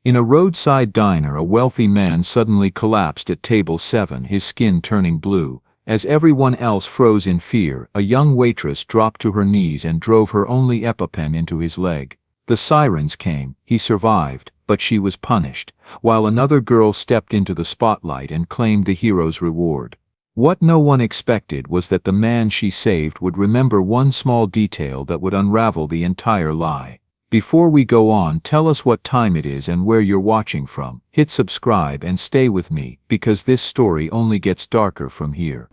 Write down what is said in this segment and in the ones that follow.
In a roadside diner, a wealthy man suddenly collapsed at table 7, his skin turning blue. As everyone else froze in fear, a young waitress dropped to her knees and drove her only EpiPen into his leg. The sirens came, he survived, but she was punished, while another girl stepped into the spotlight and claimed the hero's reward. What no one expected was that the man she saved would remember one small detail that would unravel the entire lie. Before we go on, tell us what time it is and where you're watching from. Hit subscribe and stay with me, because this story only gets darker from here.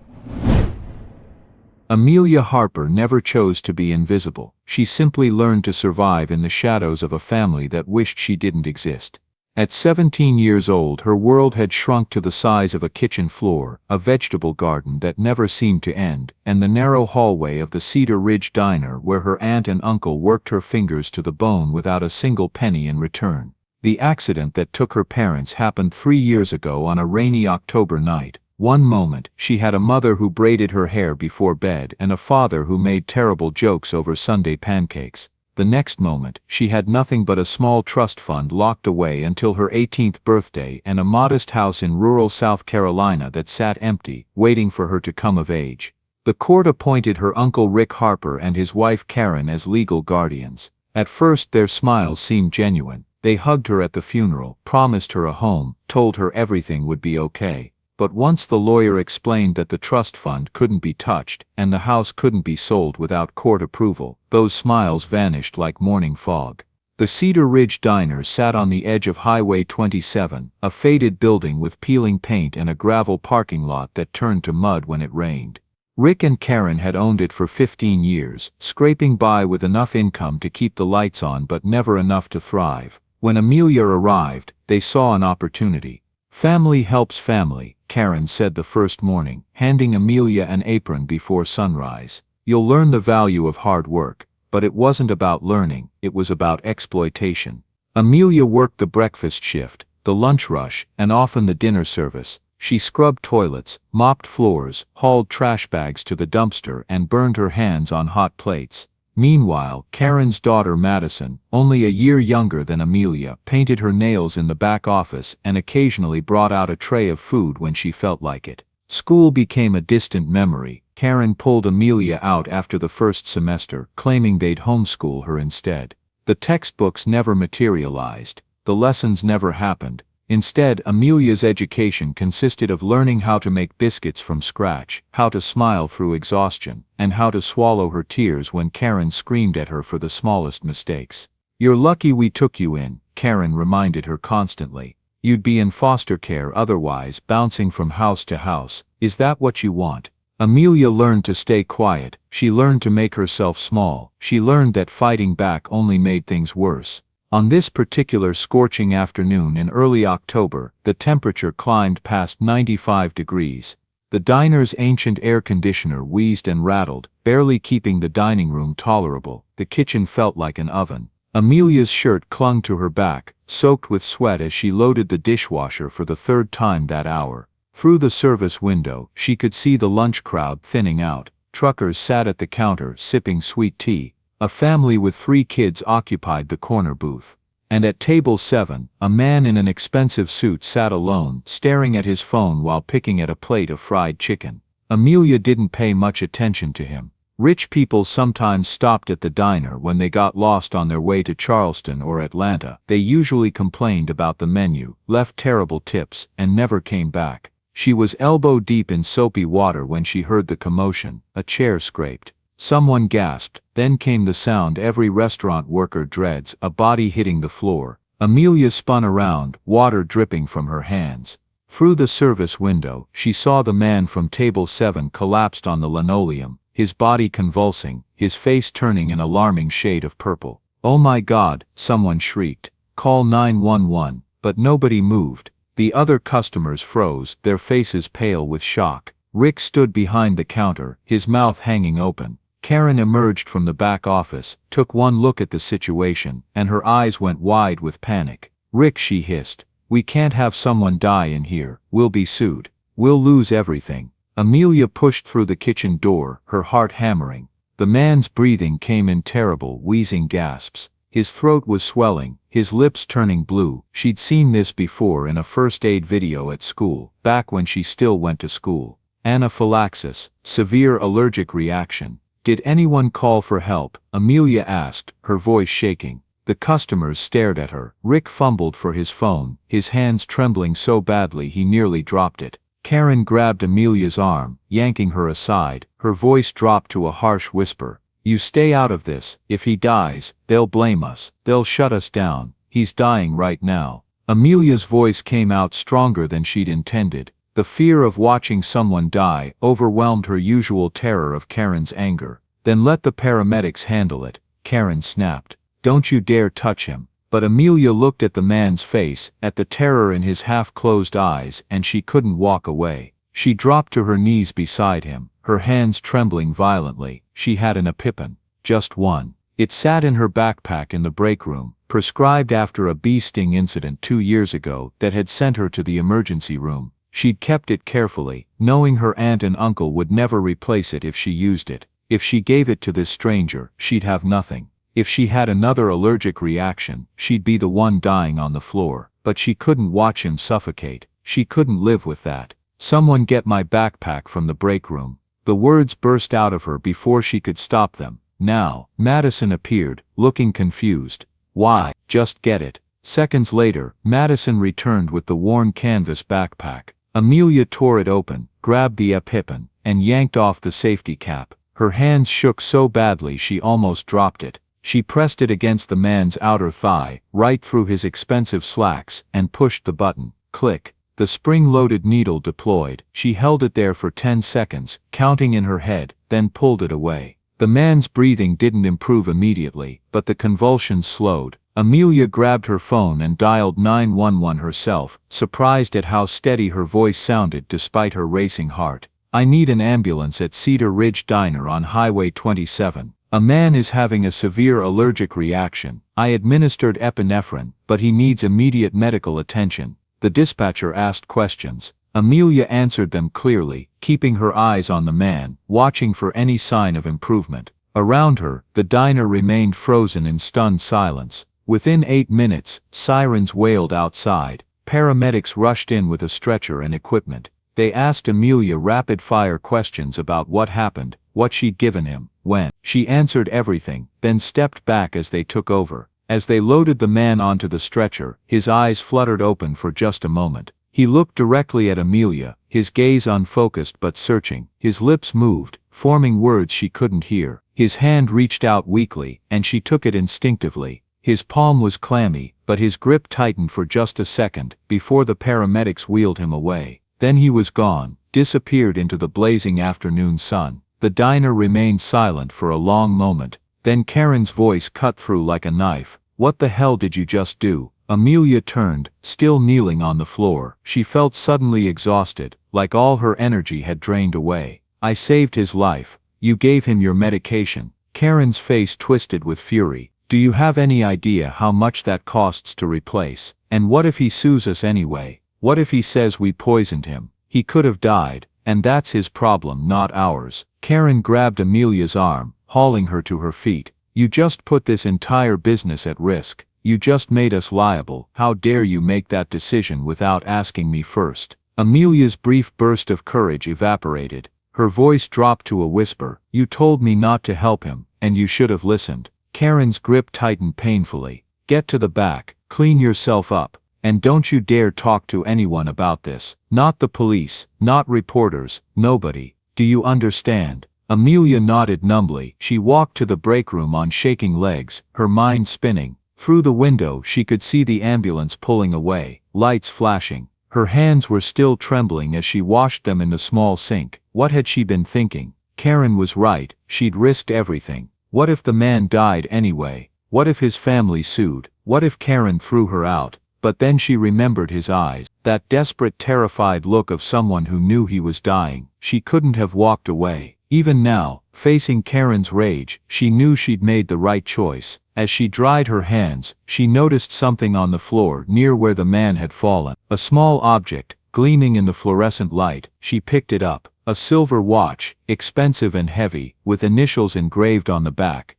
Amelia Harper never chose to be invisible. She simply learned to survive in the shadows of a family that wished she didn't exist. At 17 years old, her world had shrunk to the size of a kitchen floor, a vegetable garden that never seemed to end, and the narrow hallway of the Cedar Ridge diner where her aunt and uncle worked her fingers to the bone without a single penny in return. The accident that took her parents happened 3 years ago on a rainy October night. One moment, she had a mother who braided her hair before bed and a father who made terrible jokes over Sunday pancakes. The next moment, she had nothing but a small trust fund locked away until her 18th birthday and a modest house in rural South Carolina that sat empty, waiting for her to come of age. The court appointed her uncle Rick Harper and his wife Karen as legal guardians. At first their smiles seemed genuine. They hugged her at the funeral, promised her a home, told her everything would be okay. But once the lawyer explained that the trust fund couldn't be touched and the house couldn't be sold without court approval, those smiles vanished like morning fog. The Cedar Ridge Diner sat on the edge of Highway 27, a faded building with peeling paint and a gravel parking lot that turned to mud when it rained. Rick and Karen had owned it for 15 years, scraping by with enough income to keep the lights on but never enough to thrive. When Amelia arrived, they saw an opportunity. "Family helps family," Karen said the first morning, handing Amelia an apron before sunrise. "You'll learn the value of hard work." But it wasn't about learning, it was about exploitation. Amelia worked the breakfast shift, the lunch rush, and often the dinner service. She scrubbed toilets, mopped floors, hauled trash bags to the dumpster, and burned her hands on hot plates. Meanwhile, Karen's daughter Madison, only a year younger than Amelia, painted her nails in the back office and occasionally brought out a tray of food when she felt like it. School became a distant memory. Karen pulled Amelia out after the first semester, claiming they'd homeschool her instead. The textbooks never materialized. The lessons never happened. Instead, Amelia's education consisted of learning how to make biscuits from scratch, how to smile through exhaustion, and how to swallow her tears when Karen screamed at her for the smallest mistakes. "You're lucky we took you in," Karen reminded her constantly. "You'd be in foster care otherwise, bouncing from house to house. Is that what you want?" Amelia learned to stay quiet. She learned to make herself small. She learned that fighting back only made things worse. On this particular scorching afternoon in early October, the temperature climbed past 95 degrees. The diner's ancient air conditioner wheezed and rattled, barely keeping the dining room tolerable. The kitchen felt like an oven. Amelia's shirt clung to her back, soaked with sweat as she loaded the dishwasher for the third time that hour. Through the service window, she could see the lunch crowd thinning out. Truckers sat at the counter, sipping sweet tea. A family with 3 kids occupied the corner booth. And at table 7, a man in an expensive suit sat alone, staring at his phone while picking at a plate of fried chicken. Amelia didn't pay much attention to him. Rich people sometimes stopped at the diner when they got lost on their way to Charleston or Atlanta. They usually complained about the menu, left terrible tips, and never came back. She was elbow deep in soapy water when she heard the commotion. A chair scraped. Someone gasped, then came the sound every restaurant worker dreads, a body hitting the floor. Amelia spun around, water dripping from her hands. Through the service window, she saw the man from table 7 collapsed on the linoleum, his body convulsing, his face turning an alarming shade of purple. "Oh my God," someone shrieked. "Call 911, but nobody moved. The other customers froze, their faces pale with shock. Rick stood behind the counter, his mouth hanging open. Karen emerged from the back office, took one look at the situation, and her eyes went wide with panic. "Rick," she hissed, "we can't have someone die in here. We'll be sued. We'll lose everything." Amelia pushed through the kitchen door, her heart hammering. The man's breathing came in terrible, wheezing gasps. His throat was swelling, his lips turning blue. She'd seen this before in a first aid video at school, back when she still went to school. Anaphylaxis, severe allergic reaction. Did anyone call for help? Amelia asked, her voice shaking. The customers stared at her. Rick fumbled for his phone, his hands trembling so badly he nearly dropped it. Karen grabbed Amelia's arm, yanking her aside. Her voice dropped to a harsh whisper. You stay out of this. If he dies, they'll blame us. They'll shut us down. He's dying right now. Amelia's voice came out stronger than she'd intended. The fear of watching someone die overwhelmed her usual terror of Karen's anger. Then let the paramedics handle it, Karen snapped. Don't you dare touch him. But Amelia looked at the man's face, at the terror in his half-closed eyes, and she couldn't walk away. She dropped to her knees beside him, her hands trembling violently. She had an EpiPen. Just one. It sat in her backpack in the break room, prescribed after a bee sting incident 2 years ago that had sent her to the emergency room. She'd kept it carefully, knowing her aunt and uncle would never replace it if she used it. If she gave it to this stranger, she'd have nothing. If she had another allergic reaction, she'd be the one dying on the floor. But she couldn't watch him suffocate. She couldn't live with that. Someone get my backpack from the break room. The words burst out of her before she could stop them. Now, Madison appeared, looking confused. Why? Just get it. Seconds later, Madison returned with the worn canvas backpack. Amelia tore it open, grabbed the EpiPen, and yanked off the safety cap. Her hands shook so badly she almost dropped it. She pressed it against the man's outer thigh, right through his expensive slacks, and pushed the button. Click. The spring-loaded needle deployed. She held it there for 10 seconds, counting in her head, then pulled it away. The man's breathing didn't improve immediately, but the convulsions slowed. Amelia grabbed her phone and dialed 911 herself, surprised at how steady her voice sounded despite her racing heart. I need an ambulance at Cedar Ridge Diner on Highway 27. A man is having a severe allergic reaction. I administered epinephrine, but he needs immediate medical attention. The dispatcher asked questions. Amelia answered them clearly, keeping her eyes on the man, watching for any sign of improvement. Around her, the diner remained frozen in stunned silence. Within 8 minutes, sirens wailed outside. Paramedics rushed in with a stretcher and equipment. They asked Amelia rapid-fire questions about what happened, what she'd given him, when. She answered everything, then stepped back as they took over. As they loaded the man onto the stretcher, his eyes fluttered open for just a moment. He looked directly at Amelia, his gaze unfocused but searching. His lips moved, forming words she couldn't hear. His hand reached out weakly, and she took it instinctively. His palm was clammy, but his grip tightened for just a second, before the paramedics wheeled him away. Then he was gone, disappeared into the blazing afternoon sun. The diner remained silent for a long moment. Then Karen's voice cut through like a knife. What the hell did you just do? Amelia turned, still kneeling on the floor. She felt suddenly exhausted, like all her energy had drained away. I saved his life. You gave him your medication. Karen's face twisted with fury. Do you have any idea how much that costs to replace? And what if he sues us anyway? What if he says we poisoned him? He could have died, and that's his problem, not ours. Karen grabbed Amelia's arm, hauling her to her feet. You just put this entire business at risk. You just made us liable. How dare you make that decision without asking me first? Amelia's brief burst of courage evaporated. Her voice dropped to a whisper. You told me not to help him, and you should have listened. Karen's grip tightened painfully. Get to the back, clean yourself up, and don't you dare talk to anyone about this. Not the police, not reporters, nobody. Do you understand? Amelia nodded numbly. She walked to the break room on shaking legs, her mind spinning. Through the window she could see the ambulance pulling away, lights flashing. Her hands were still trembling as she washed them in the small sink. What had she been thinking? Karen was right, she'd risked everything. What if the man died anyway? What if his family sued? What if Karen threw her out? But then she remembered his eyes, that desperate, terrified look of someone who knew he was dying. She couldn't have walked away. Even now, facing Karen's rage, she knew she'd made the right choice. As she dried her hands, she noticed something on the floor near where the man had fallen. A small object, gleaming in the fluorescent light. She picked it up. A silver watch, expensive and heavy, with initials engraved on the back.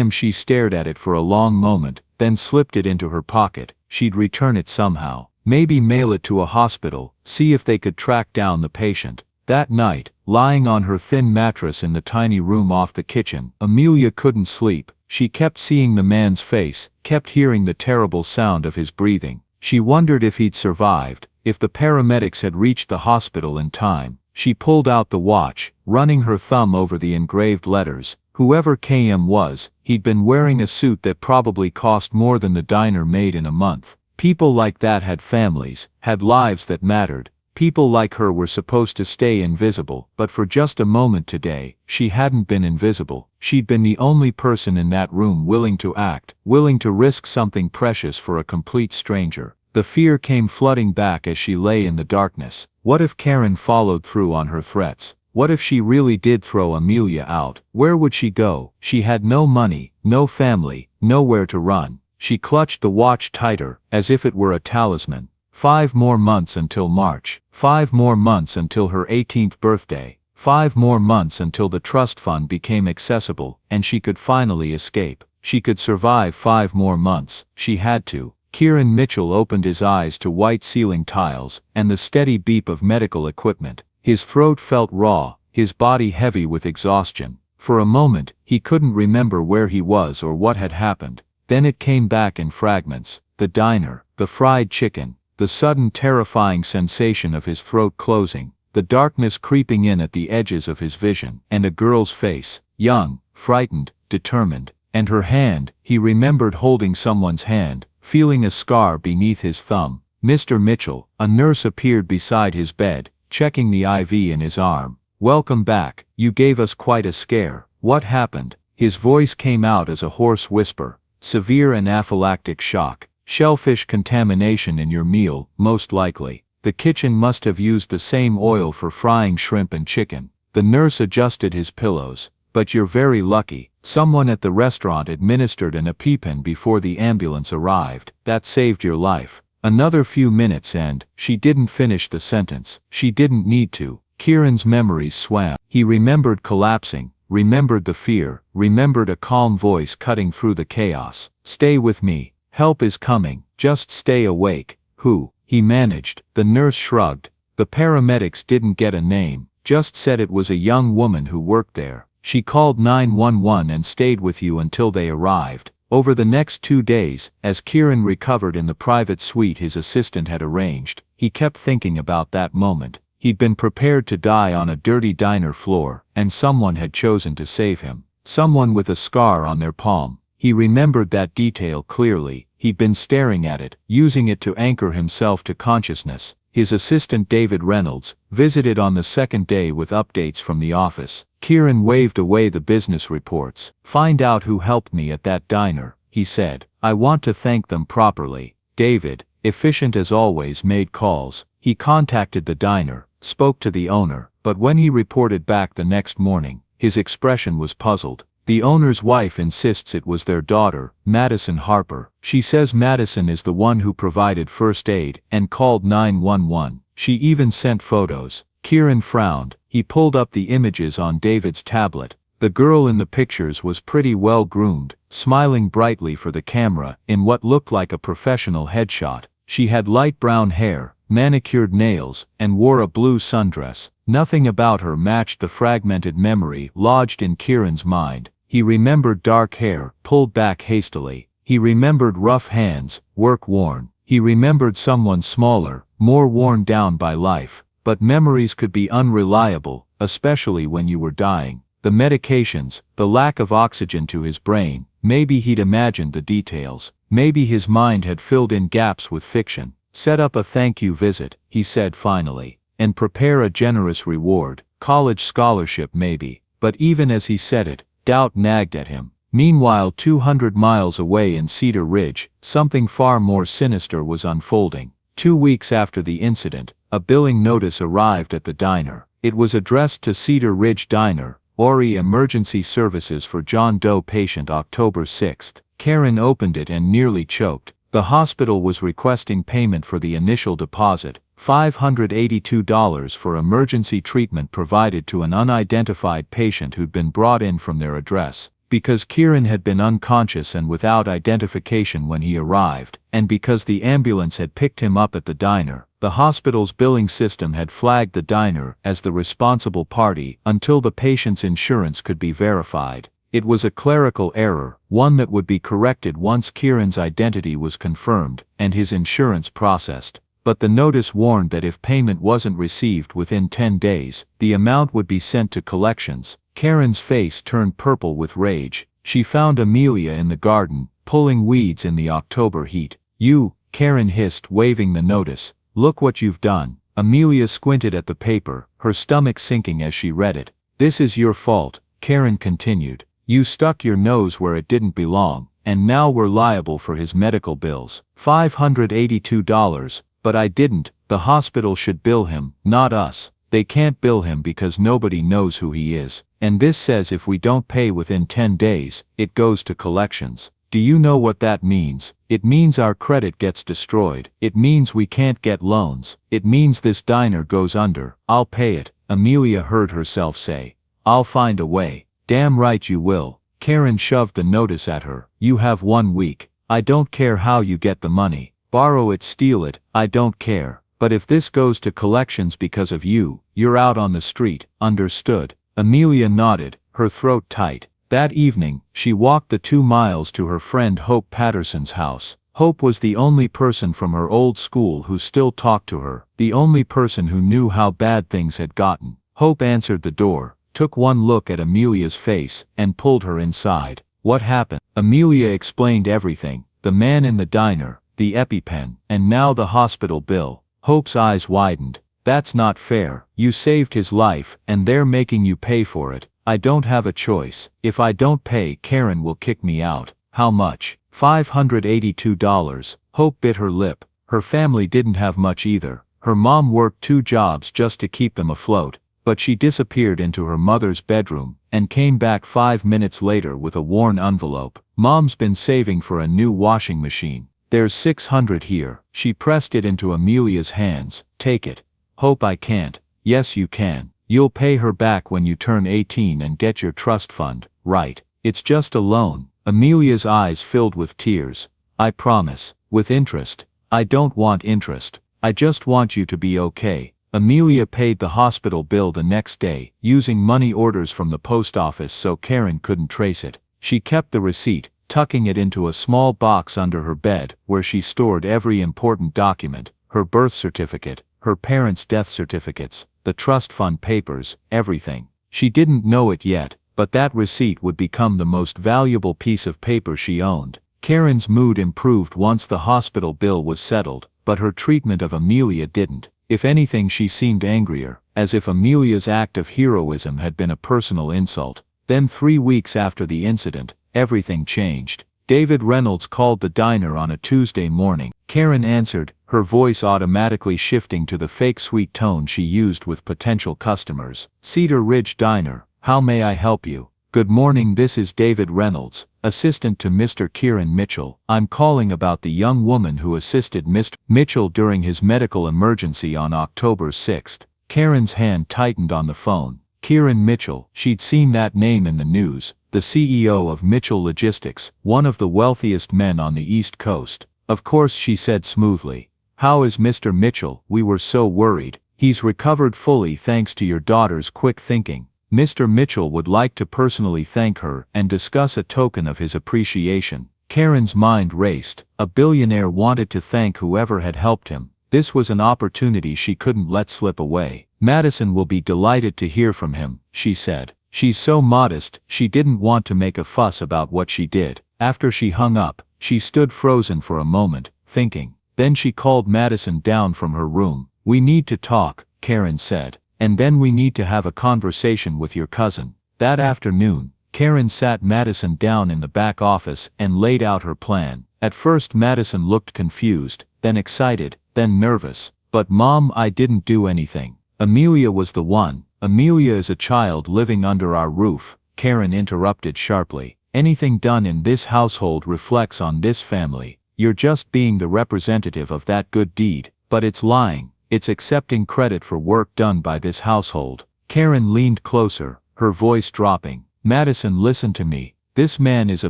She stared at it for a long moment, then slipped it into her pocket. She'd return it somehow. Maybe mail it to a hospital, see if they could track down the patient. That night, lying on her thin mattress in the tiny room off the kitchen, Amelia couldn't sleep. She kept seeing the man's face, kept hearing the terrible sound of his breathing. She wondered if he'd survived, if the paramedics had reached the hospital in time. She pulled out the watch, running her thumb over the engraved letters. Whoever KM was, he'd been wearing a suit that probably cost more than the diner made in a month. People like that had families, had lives that mattered. People like her were supposed to stay invisible, but for just a moment today, she hadn't been invisible. She'd been the only person in that room willing to act, willing to risk something precious for a complete stranger. The fear came flooding back as she lay in the darkness. What if Karen followed through on her threats? What if she really did throw Amelia out? Where would she go? She had no money, no family, nowhere to run. She clutched the watch tighter, as if it were a talisman. 5 more months until March. 5 more months until her 18th birthday. 5 more months until the trust fund became accessible, and she could finally escape. She could survive 5 more months. She had to. Kieran Mitchell opened his eyes to white ceiling tiles, and the steady beep of medical equipment. His throat felt raw, his body heavy with exhaustion. For a moment, he couldn't remember where he was or what had happened. Then it came back in fragments. The diner, the fried chicken, the sudden terrifying sensation of his throat closing, the darkness creeping in at the edges of his vision, and a girl's face, young, frightened, determined, and her hand. He remembered holding someone's hand, feeling a scar beneath his thumb. Mr. Mitchell, a nurse appeared beside his bed, checking the IV in his arm. "Welcome back. You gave us quite a scare. What happened?" His voice came out as a hoarse whisper. "Severe anaphylactic shock. Shellfish contamination in your meal, most likely. The kitchen must have used the same oil for frying shrimp and chicken." The nurse adjusted his pillows. "But you're very lucky. Someone at the restaurant administered an EpiPen before the ambulance arrived. That saved your life." Another few minutes and, she didn't finish the sentence. She didn't need to. Kieran's memories swam. He remembered collapsing, remembered the fear, remembered a calm voice cutting through the chaos. "Stay with me. Help is coming. Just stay awake." "Who?" he managed. The nurse shrugged. "The paramedics didn't get a name, just said it was a young woman who worked there. She called 911 and stayed with you until they arrived." Over the next 2 days, as Kieran recovered in the private suite his assistant had arranged, he kept thinking about that moment. He'd been prepared to die on a dirty diner floor, and someone had chosen to save him. Someone with a scar on their palm. He remembered that detail clearly. He'd been staring at it, using it to anchor himself to consciousness. His assistant David Reynolds visited on the second day with updates from the office. Kieran waved away the business reports. "Find out who helped me at that diner," he said. "I want to thank them properly." David, efficient as always, made calls. He contacted the diner, spoke to the owner, but when he reported back the next morning, his expression was puzzled. The owner's wife insists it was their daughter, Madison Harper. She says Madison is the one who provided first aid and called 911. She even sent photos. Kieran frowned. He pulled up the images on David's tablet. The girl in the pictures was pretty well groomed, smiling brightly for the camera in what looked like a professional headshot. She had light brown hair, manicured nails, and wore a blue sundress. Nothing about her matched the fragmented memory lodged in Kieran's mind. He remembered dark hair, pulled back hastily. He remembered rough hands, work-worn. He remembered someone smaller, more worn down by life. But memories could be unreliable, especially when you were dying. The medications, the lack of oxygen to his brain. Maybe he'd imagined the details. Maybe his mind had filled in gaps with fiction. "Set up a thank you visit," he said finally, "and prepare a generous reward. College scholarship maybe." But even as he said it, doubt nagged at him. Meanwhile, 200 miles away in Cedar Ridge, something far more sinister was unfolding. 2 weeks after the incident, a billing notice arrived at the diner. It was addressed to Cedar Ridge Diner, Ori Emergency Services for John Doe patient October 6. Karen opened it and nearly choked. The hospital was requesting payment for the initial deposit, $582 for emergency treatment provided to an unidentified patient who'd been brought in from their address. Because Kieran had been unconscious and without identification when he arrived, and because the ambulance had picked him up at the diner, the hospital's billing system had flagged the diner as the responsible party until the patient's insurance could be verified. It was a clerical error, one that would be corrected once Kieran's identity was confirmed and his insurance processed. But the notice warned that if payment wasn't received within 10 days, the amount would be sent to collections. Karen's face turned purple with rage. She found Amelia in the garden, pulling weeds in the October heat. "You," Karen hissed, waving the notice. "Look what you've done." Amelia squinted at the paper, her stomach sinking as she read it. "This is your fault," Karen continued. "You stuck your nose where it didn't belong, and now we're liable for his medical bills. $582. But I didn't. The hospital should bill him, not us. They can't bill him because nobody knows who he is. And this says if we don't pay within 10 days, it goes to collections. Do you know what that means? It means our credit gets destroyed. It means we can't get loans. It means this diner goes under. I'll pay it," Amelia heard herself say. "I'll find a way." "Damn right you will." Karen shoved the notice at her. "You have 1 week. I don't care how you get the money. Borrow it, steal it, I don't care. But if this goes to collections because of you, you're out on the street, understood?" Amelia nodded, her throat tight. That evening, she walked the 2 miles to her friend Hope Patterson's house. Hope was the only person from her old school who still talked to her, the only person who knew how bad things had gotten. Hope answered the door, took one look at Amelia's face, and pulled her inside. "What happened?" Amelia explained everything: the man in the diner, the EpiPen, and now the hospital bill. Hope's eyes widened. "That's not fair. You saved his life, and they're making you pay for it. I don't have a choice. If I don't pay, Karen will kick me out." "How much?" $582. Hope bit her lip. Her family didn't have much either. Her mom worked 2 jobs just to keep them afloat. But she disappeared into her mother's bedroom, and came back 5 minutes later with a worn envelope. "Mom's been saving for a new washing machine. There's $600 here." She pressed it into Amelia's hands. "Take it." "Hope, I can't." "Yes you can. You'll pay her back when you turn 18 and get your trust fund, right? It's just a loan." Amelia's eyes filled with tears. "I promise. With interest." "I don't want interest. I just want you to be okay." Amelia paid the hospital bill the next day, using money orders from the post office so Karen couldn't trace it. She kept the receipt, tucking it into a small box under her bed, where she stored every important document: her birth certificate, her parents' death certificates, the trust fund papers, everything. She didn't know it yet, but that receipt would become the most valuable piece of paper she owned. Karen's mood improved once the hospital bill was settled, but her treatment of Amelia didn't. If anything, she seemed angrier, as if Amelia's act of heroism had been a personal insult. Then 3 weeks after the incident, everything changed. David Reynolds called the diner on a Tuesday morning. Karen answered, her voice automatically shifting to the fake sweet tone she used with potential customers. "Cedar Ridge Diner, how may I help you?" "Good morning, this is David Reynolds, assistant to Mr. Kieran Mitchell. I'm calling about the young woman who assisted Mr. Mitchell during his medical emergency on October 6th. Karen's hand tightened on the phone. Kieran Mitchell, she'd seen that name in the news, the CEO of Mitchell Logistics, one of the wealthiest men on the East Coast. "Of course," she said smoothly. "How is Mr. Mitchell? We were so worried." "He's recovered fully thanks to your daughter's quick thinking. Mr. Mitchell would like to personally thank her and discuss a token of his appreciation." Karen's mind raced. A billionaire wanted to thank whoever had helped him. This was an opportunity she couldn't let slip away. "Madison will be delighted to hear from him," she said. She's so modest, she didn't want to make a fuss about what she did. After she hung up, she stood frozen for a moment, thinking. Then she called Madison down from her room. "We need to talk," Karen said. "And then we need to have a conversation with your cousin." That afternoon, Karen sat Madison down in the back office and laid out her plan. At first Madison looked confused, then excited, then nervous. "But Mom, I didn't do anything." "Amelia was the one." "Amelia is a child living under our roof," Karen interrupted sharply. "Anything done in this household reflects on this family. You're just being the representative of that good deed, but it's lying. It's accepting credit for work done by this household." Karen leaned closer, her voice dropping. "Madison, listen to me. This man is a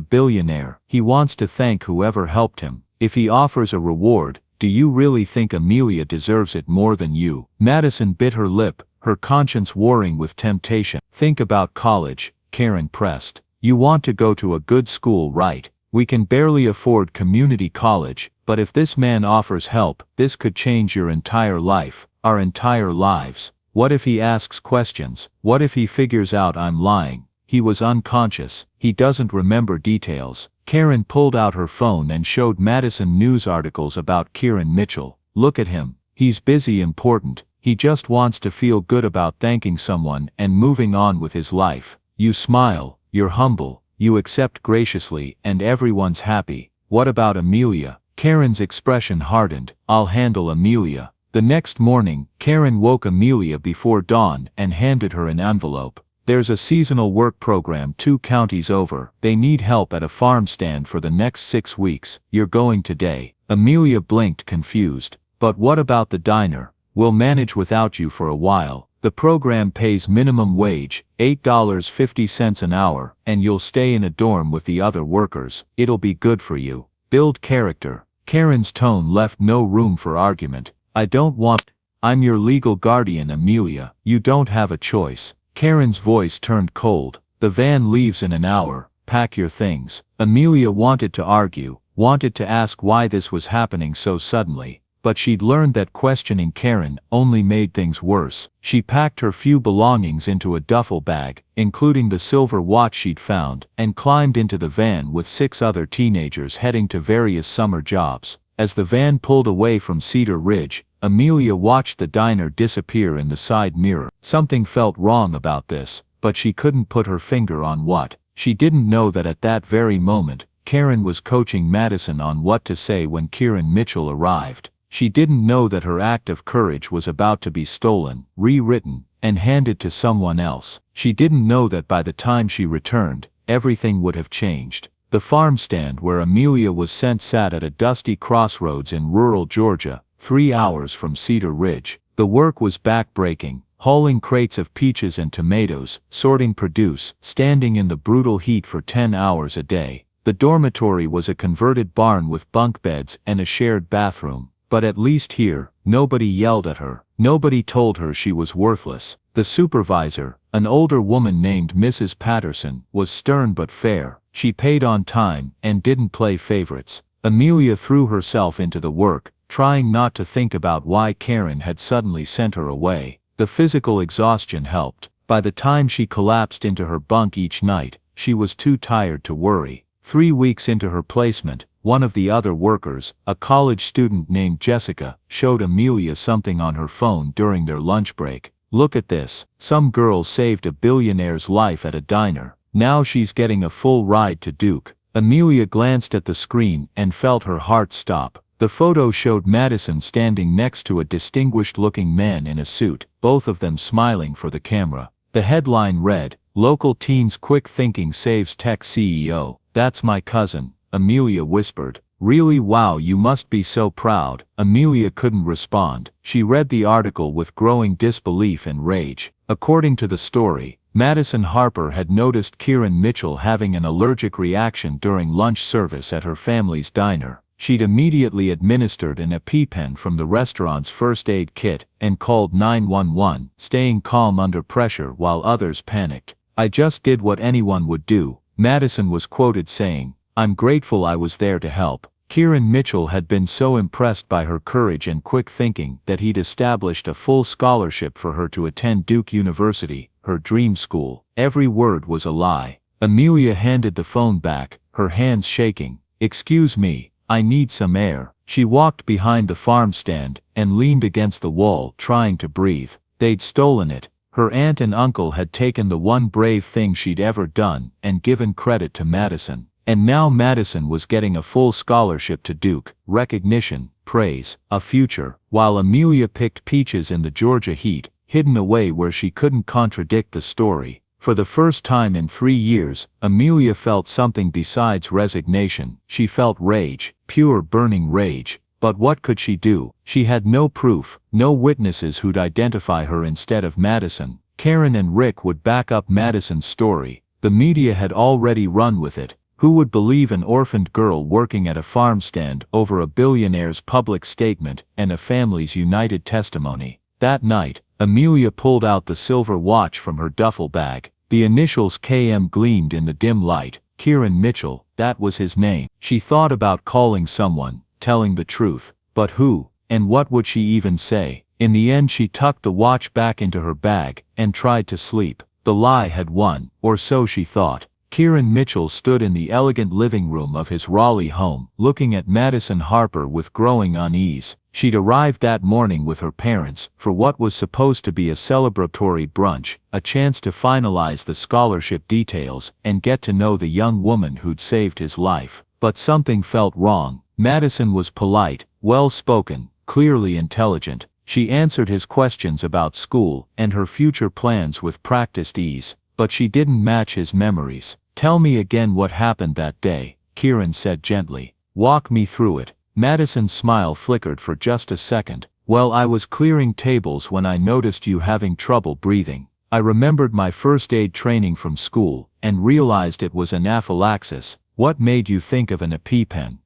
billionaire. He wants to thank whoever helped him. If he offers a reward, do you really think Amelia deserves it more than you? Madison bit her lip, her conscience warring with temptation. Think about college, Karen pressed. You want to go to a good school, right? We can barely afford community college, but if this man offers help, this could change your entire life, our entire lives. What if he asks questions? What if he figures out I'm lying? He was unconscious. He doesn't remember details. Karen pulled out her phone and showed Madison news articles about Kieran Mitchell. Look at him. He's busy, important. He just wants to feel good about thanking someone and moving on with his life. You smile, you're humble, you accept graciously, and everyone's happy. What about Amelia? Karen's expression hardened. I'll handle Amelia. The next morning, Karen woke Amelia before dawn and handed her an envelope. There's a seasonal work program 2 counties over. They need help at a farm stand for the next 6 weeks. You're going today. Amelia blinked, confused. But what about the diner? We'll manage without you for a while. The program pays minimum wage, $8.50 an hour, and you'll stay in a dorm with the other workers. It'll be good for you. Build character. Karen's tone left no room for argument. I don't want. I'm your legal guardian, Amelia. You don't have a choice. Karen's voice turned cold. The van leaves in an hour. Pack your things. Amelia wanted to argue, wanted to ask why this was happening so suddenly, but she'd learned that questioning Karen only made things worse. She packed her few belongings into a duffel bag, including the silver watch she'd found, and climbed into the van with 6 other teenagers heading to various summer jobs. As the van pulled away from Cedar Ridge, Amelia watched the diner disappear in the side mirror. Something felt wrong about this, but she couldn't put her finger on what. She didn't know that at that very moment, Karen was coaching Madison on what to say when Kieran Mitchell arrived. She didn't know that her act of courage was about to be stolen, rewritten, and handed to someone else. She didn't know that by the time she returned, everything would have changed. The farm stand where Amelia was sent sat at a dusty crossroads in rural Georgia, 3 hours from Cedar Ridge. The work was back-breaking, hauling crates of peaches and tomatoes, sorting produce, standing in the brutal heat for 10 hours a day. The dormitory was a converted barn with bunk beds and a shared bathroom. But at least here, nobody yelled at her. Nobody told her she was worthless. The supervisor, an older woman named Mrs. Patterson, was stern but fair. She paid on time and didn't play favorites. Amelia threw herself into the work, trying not to think about why Karen had suddenly sent her away. The physical exhaustion helped. By the time she collapsed into her bunk each night, she was too tired to worry. 3 weeks into her placement, one of the other workers, a college student named Jessica, showed Amelia something on her phone during their lunch break. Look at this. Some girl saved a billionaire's life at a diner. Now she's getting a full ride to Duke. Amelia glanced at the screen and felt her heart stop. The photo showed Madison standing next to a distinguished-looking man in a suit, both of them smiling for the camera. The headline read, "Local Teens Quick Thinking Saves Tech CEO." "That's my cousin," Amelia whispered. "Really? Wow, you must be so proud." Amelia couldn't respond. She read the article with growing disbelief and rage. According to the story, Madison Harper had noticed Kieran Mitchell having an allergic reaction during lunch service at her family's diner. She'd immediately administered an EpiPen from the restaurant's first aid kit and called 911, staying calm under pressure while others panicked. "I just did what anyone would do," Madison was quoted saying. "I'm grateful I was there to help." Kieran Mitchell had been so impressed by her courage and quick thinking that he'd established a full scholarship for her to attend Duke University, her dream school. Every word was a lie. Amelia handed the phone back, her hands shaking. "Excuse me, I need some air." She walked behind the farm stand and leaned against the wall, trying to breathe. They'd stolen it. Her aunt and uncle had taken the one brave thing she'd ever done and given credit to Madison. And now Madison was getting a full scholarship to Duke, recognition, praise, a future, while Amelia picked peaches in the Georgia heat, hidden away where she couldn't contradict the story. For the first time in 3 years, Amelia felt something besides resignation. She felt rage, pure burning rage. But what could she do? She had no proof, no witnesses who'd identify her instead of Madison. Karen and Rick would back up Madison's story. The media had already run with it. Who would believe an orphaned girl working at a farm stand over a billionaire's public statement and a family's united testimony? That night, Amelia pulled out the silver watch from her duffel bag. The initials KM gleamed in the dim light. Kieran Mitchell, that was his name. She thought about calling someone, telling the truth. But who? And what would she even say? In the end she tucked the watch back into her bag and tried to sleep. The lie had won, or so she thought. Kieran Mitchell stood in the elegant living room of his Raleigh home, looking at Madison Harper with growing unease. She'd arrived that morning with her parents for what was supposed to be a celebratory brunch, a chance to finalize the scholarship details and get to know the young woman who'd saved his life. But something felt wrong. Madison was polite, well-spoken, clearly intelligent. She answered his questions about school and her future plans with practiced ease, but she didn't match his memories. "Tell me again what happened that day," Kieran said gently. "Walk me through it." Madison's smile flickered for just a second. "Well, I was clearing tables when I noticed you having trouble breathing. I remembered my first aid training from school and realized it was anaphylaxis. What made you think of an EpiPen?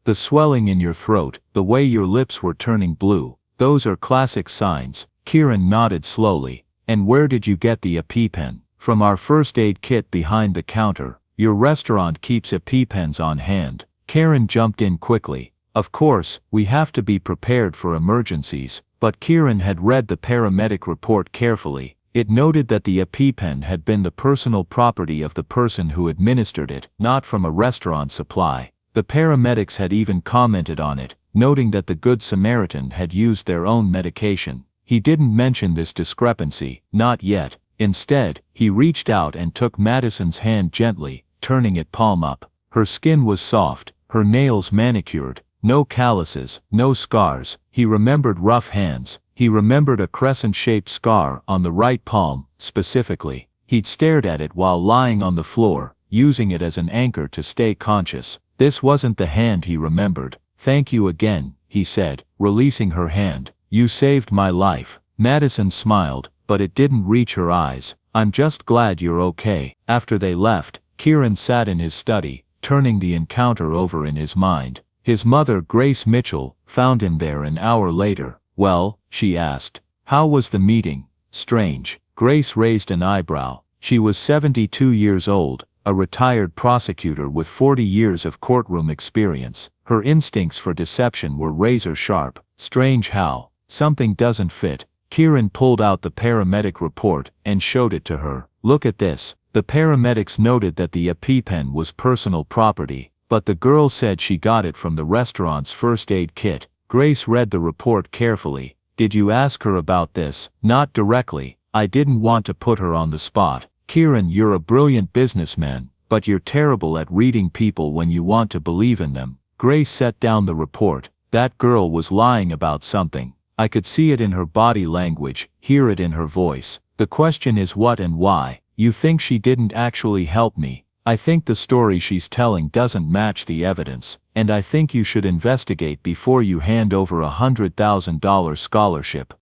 The swelling in your throat, the way your lips were turning blue, those are classic signs." Kieran nodded slowly. "And where did you get the EpiPen?" "From our first aid kit behind the counter. Your restaurant keeps EpiPens on hand." Kieran jumped in quickly. "Of course, we have to be prepared for emergencies." But Kieran had read the paramedic report carefully. It noted that the EpiPen had been the personal property of the person who administered it, not from a restaurant supply. The paramedics had even commented on it, noting that the Good Samaritan had used their own medication. He didn't mention this discrepancy, not yet. Instead, he reached out and took Madison's hand gently, turning it palm up. Her skin was soft, her nails manicured, no calluses, no scars. He remembered rough hands. He remembered a crescent-shaped scar on the right palm, specifically. He'd stared at it while lying on the floor, using it as an anchor to stay conscious. This wasn't the hand he remembered. "Thank you again," he said, releasing her hand. "You saved my life." Madison smiled, but it didn't reach her eyes. "I'm just glad you're okay." After they left, Kieran sat in his study, turning the encounter over in his mind. His mother, Grace Mitchell, found him there an hour later. "Well?" she asked. "How was the meeting?" "Strange." Grace raised an eyebrow. She was 72 years old, a retired prosecutor with 40 years of courtroom experience. Her instincts for deception were razor sharp. "Strange how? Something doesn't fit." Kieran pulled out the paramedic report and showed it to her. "Look at this." The paramedics noted that the EpiPen was personal property, but the girl said she got it from the restaurant's first aid kit. Grace read the report carefully. "Did you ask her about this?" "Not directly. I didn't want to put her on the spot." "Kieran, you're a brilliant businessman, but you're terrible at reading people when you want to believe in them." Grace set down the report. "That girl was lying about something. I could see it in her body language, hear it in her voice. The question is what and why. You think she didn't actually help me. I think the story she's telling doesn't match the evidence, and I think you should investigate before you hand over a $100,000 scholarship."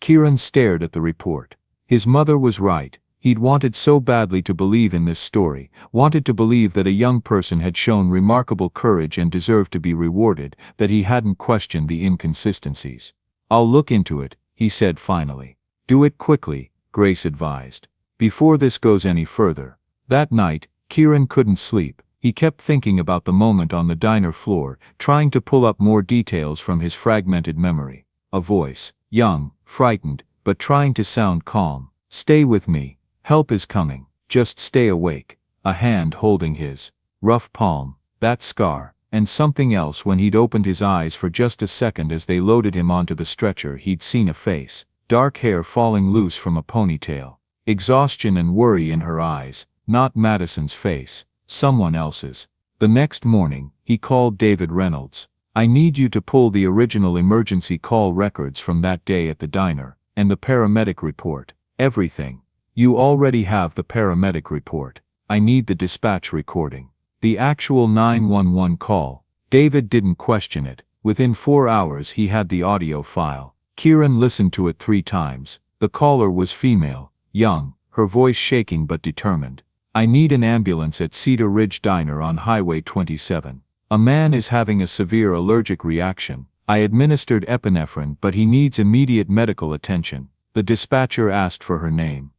Kieran stared at the report. His mother was right. He'd wanted so badly to believe in this story, wanted to believe that a young person had shown remarkable courage and deserved to be rewarded, that he hadn't questioned the inconsistencies. "I'll look into it," he said finally. "Do it quickly," Grace advised, "before this goes any further." That night, Kieran couldn't sleep. He kept thinking about the moment on the diner floor, trying to pull up more details from his fragmented memory. A voice, young, frightened, but trying to sound calm. "Stay with me. Help is coming. Just stay awake." A hand holding his rough palm, that scar, and something else. When he'd opened his eyes for just a second as they loaded him onto the stretcher, he'd seen a face, dark hair falling loose from a ponytail. Exhaustion and worry in her eyes, not Madison's face, someone else's. The next morning, he called David Reynolds. "I need you to pull the original emergency call records from that day at the diner, and the paramedic report. Everything. You already have the paramedic report. I need the dispatch recording. The actual 911 call." David didn't question it. Within 4 hours he had the audio file. Kieran listened to it 3 times. The caller was female, young, her voice shaking but determined. I need an ambulance at Cedar Ridge Diner on Highway 27. A man is having a severe allergic reaction. I administered epinephrine but he needs immediate medical attention. The dispatcher asked for her name.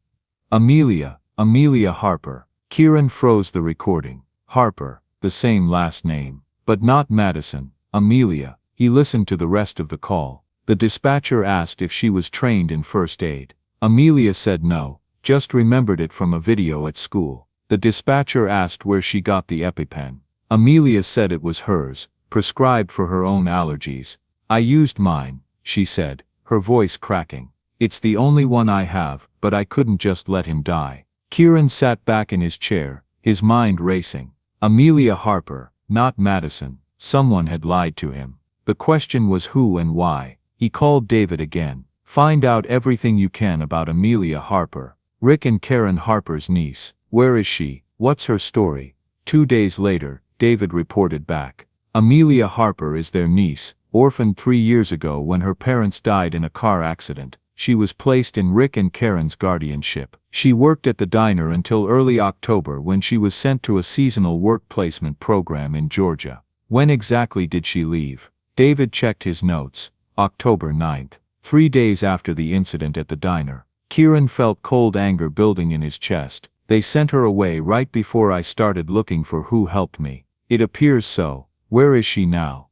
Amelia Harper. Kieran froze the recording. Harper, the same last name. But not Madison, Amelia. He listened to the rest of the call. The dispatcher asked if she was trained in first aid. Amelia said no, just remembered it from a video at school. The dispatcher asked where she got the EpiPen. Amelia said it was hers, prescribed for her own allergies. I used mine, she said, her voice cracking. It's the only one I have, but I couldn't just let him die. Kieran sat back in his chair, his mind racing. Amelia Harper, not Madison. Someone had lied to him. The question was who and why. He called David again. Find out everything you can about Amelia Harper. Rick and Karen Harper's niece. Where is she? What's her story? 2 days later, David reported back. Amelia Harper is their niece, orphaned 3 years ago when her parents died in a car accident. She was placed in Rick and Karen's guardianship. She worked at the diner until early October when she was sent to a seasonal work placement program in Georgia. When exactly did she leave? David checked his notes. October 9th. 3 days after the incident at the diner. Kieran felt cold anger building in his chest. They sent her away right before I started looking for who helped me. It appears so. Where is she now?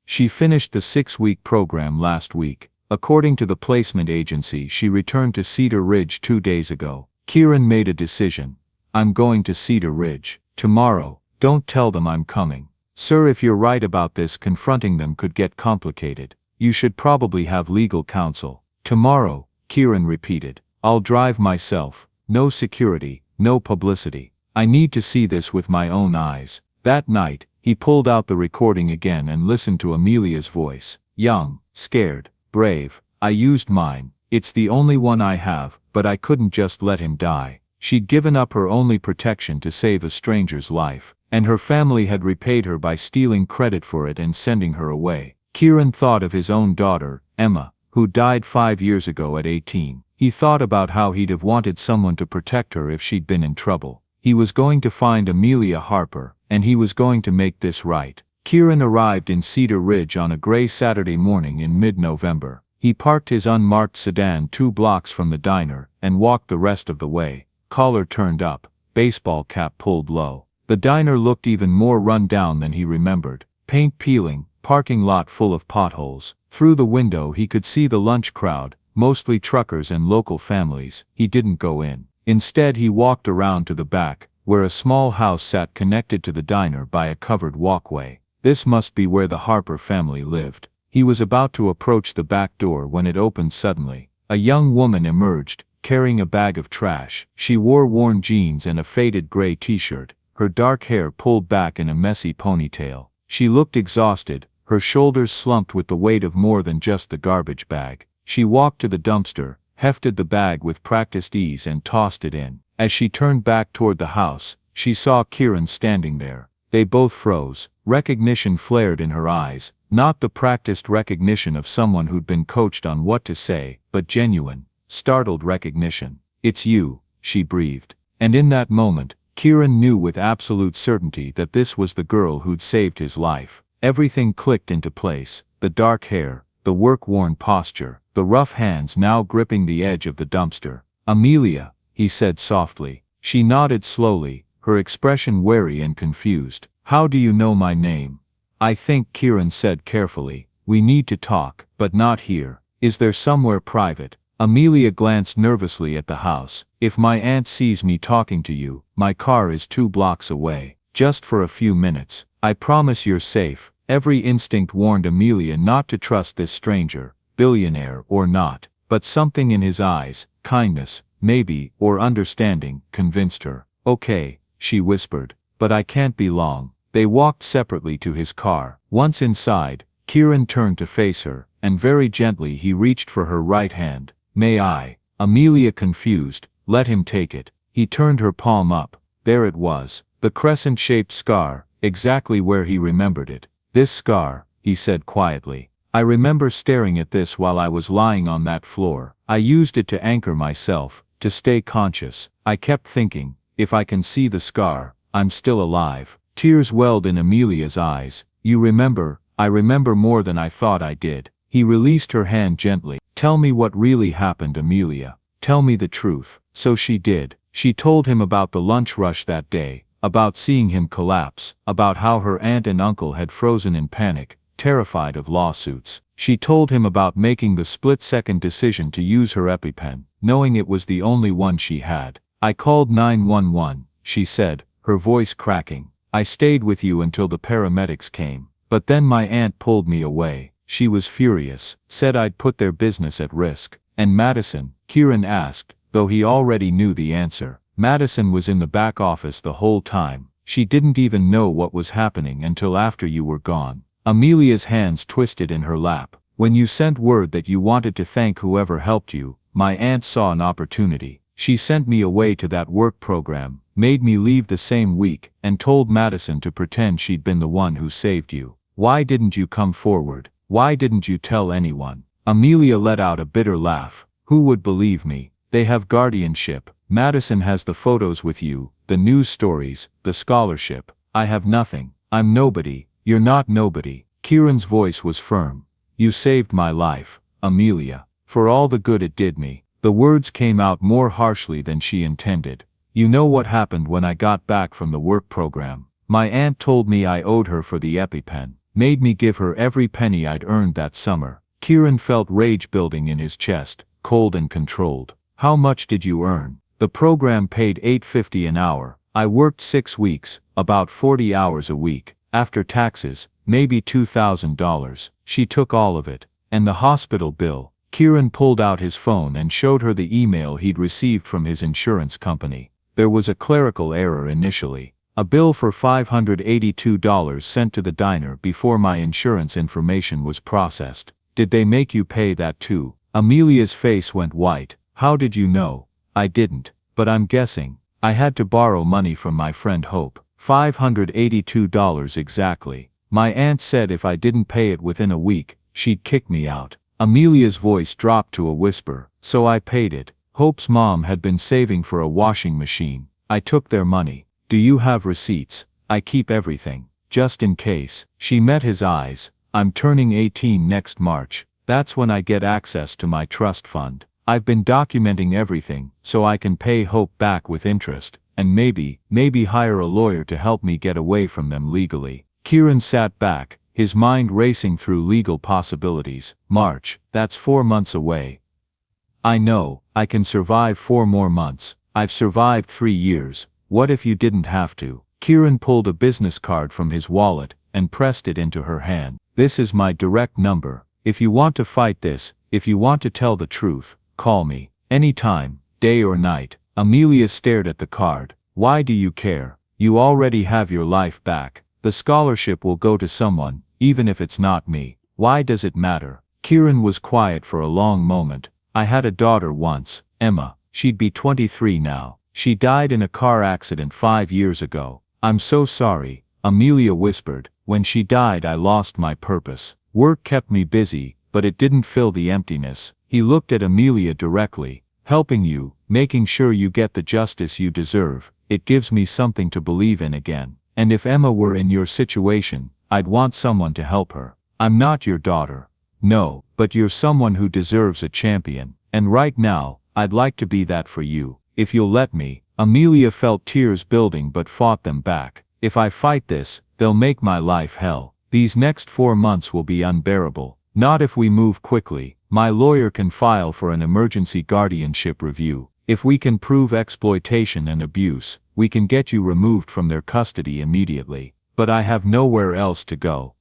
She finished the 6-week program last week. According to the placement agency, she returned to Cedar Ridge 2 days ago. Kieran made a decision. I'm going to Cedar Ridge. Tomorrow. Don't tell them I'm coming. Sir, if you're right about this, confronting them could get complicated. You should probably have legal counsel. Tomorrow, Kieran repeated. I'll drive myself. No security, no publicity. I need to see this with my own eyes. That night, he pulled out the recording again and listened to Amelia's voice. Young, scared, brave. I used mine. It's the only one I have, but I couldn't just let him die. She'd given up her only protection to save a stranger's life, and her family had repaid her by stealing credit for it and sending her away. Kieran thought of his own daughter, Emma, who died 5 years ago at 18. He thought about how he'd have wanted someone to protect her if she'd been in trouble. He was going to find Amelia Harper, and he was going to make this right. Kieran arrived in Cedar Ridge on a gray Saturday morning in mid-November. He parked his unmarked sedan 2 blocks from the diner and walked the rest of the way. Collar turned up, baseball cap pulled low. The diner looked even more run down than he remembered. Paint peeling, parking lot full of potholes. Through the window he could see the lunch crowd, mostly truckers and local families. He didn't go in. Instead he walked around to the back, where a small house sat connected to the diner by a covered walkway. This must be where the Harper family lived. He was about to approach the back door when it opened suddenly. A young woman emerged, carrying a bag of trash. She wore worn jeans and a faded gray t-shirt, her dark hair pulled back in a messy ponytail. She looked exhausted, her shoulders slumped with the weight of more than just the garbage bag. She walked to the dumpster, hefted the bag with practiced ease and tossed it in. As she turned back toward the house, she saw Kieran standing there. They both froze. Recognition flared in her eyes, not the practiced recognition of someone who'd been coached on what to say, but genuine, startled recognition. It's you, she breathed. And in that moment, Kieran knew with absolute certainty that this was the girl who'd saved his life. Everything clicked into place, the dark hair, the work-worn posture, the rough hands now gripping the edge of the dumpster. Amelia, he said softly. She nodded slowly, her expression wary and confused. How do you know my name? I think, Kieran said carefully. We need to talk, but not here. Is there somewhere private? Amelia glanced nervously at the house. If my aunt sees me talking to you, my car is 2 blocks away. Just for a few minutes. I promise you're safe. Every instinct warned Amelia not to trust this stranger, billionaire or not, but something in his eyes, kindness, maybe, or understanding, convinced her. Okay, she whispered, but I can't be long. They walked separately to his car. Once inside, Kieran turned to face her, and very gently he reached for her right hand. May I? Amelia, confused, let him take it. He turned her palm up. There it was, the crescent-shaped scar, exactly where he remembered it. This scar, he said quietly. I remember staring at this while I was lying on that floor. I used it to anchor myself, to stay conscious. I kept thinking, If I can see the scar, I'm still alive. Tears welled in Amelia's eyes. You remember? I remember more than I thought I did. He released her hand gently. Tell me what really happened, Amelia. Tell me the truth. So she did. She told him about the lunch rush that day, about seeing him collapse, about how her aunt and uncle had frozen in panic, terrified of lawsuits. She told him about making the split-second decision to use her EpiPen, knowing it was the only one she had. I called 911, she said, her voice cracking. I stayed with you until the paramedics came. But then my aunt pulled me away. She was furious, said I'd put their business at risk. And Madison? Kieran asked, though he already knew the answer. Madison was in the back office the whole time. She didn't even know what was happening until after you were gone. Amelia's hands twisted in her lap. When you sent word that you wanted to thank whoever helped you, my aunt saw an opportunity. She sent me away to that work program, made me leave the same week, and told Madison to pretend she'd been the one who saved you. Why didn't you come forward? Why didn't you tell anyone? Amelia let out a bitter laugh. Who would believe me? They have guardianship. Madison has the photos with you, the news stories, the scholarship. I have nothing. I'm nobody. You're not nobody. Kieran's voice was firm. You saved my life, Amelia. For all the good it did me. The words came out more harshly than she intended. You know what happened when I got back from the work program. My aunt told me I owed her for the EpiPen. Made me give her every penny I'd earned that summer. Kieran felt rage building in his chest, cold and controlled. How much did you earn? The program paid $8.50 an hour. I worked 6 weeks, about 40 hours a week. After taxes, maybe $2,000. She took all of it. And the hospital bill. Kieran pulled out his phone and showed her the email he'd received from his insurance company. There was a clerical error initially. A bill for $582 sent to the diner before my insurance information was processed. Did they make you pay that too? Amelia's face went white. How did you know? I didn't, but I'm guessing. I had to borrow money from my friend Hope. $582 exactly. My aunt said if I didn't pay it within a week, she'd kick me out. Amelia's voice dropped to a whisper. So I paid it. Hope's mom had been saving for a washing machine. I took their money. Do you have receipts? I keep everything. Just in case. She met his eyes. I'm turning 18 next March. That's when I get access to my trust fund. I've been documenting everything, so I can pay Hope back with interest, and maybe hire a lawyer to help me get away from them legally. Kieran sat back, his mind racing through legal possibilities. March, that's 4 months away. I know, I can survive 4 more months. I've survived 3 years. What if you didn't have to? Kieran pulled a business card from his wallet and pressed it into her hand. This is my direct number. If you want to fight this, if you want to tell the truth, call me. Anytime, day or night. Amelia stared at the card. Why do you care? You already have your life back. The scholarship will go to someone, even if it's not me. Why does it matter? Kieran was quiet for a long moment. I had a daughter once, Emma. She'd be 23 now. She died in a car accident 5 years ago. I'm so sorry, Amelia whispered. When she died I lost my purpose. Work kept me busy, but it didn't fill the emptiness. He looked at Amelia directly. Helping you, making sure you get the justice you deserve, it gives me something to believe in again. And if Emma were in your situation, I'd want someone to help her. I'm not your daughter. No, but you're someone who deserves a champion. And right now, I'd like to be that for you. If you'll let me. Amelia felt tears building but fought them back. If I fight this, they'll make my life hell. These next 4 months will be unbearable. Not if we move quickly. My lawyer can file for an emergency guardianship review. If we can prove exploitation and abuse, we can get you removed from their custody immediately. But I have nowhere else to go.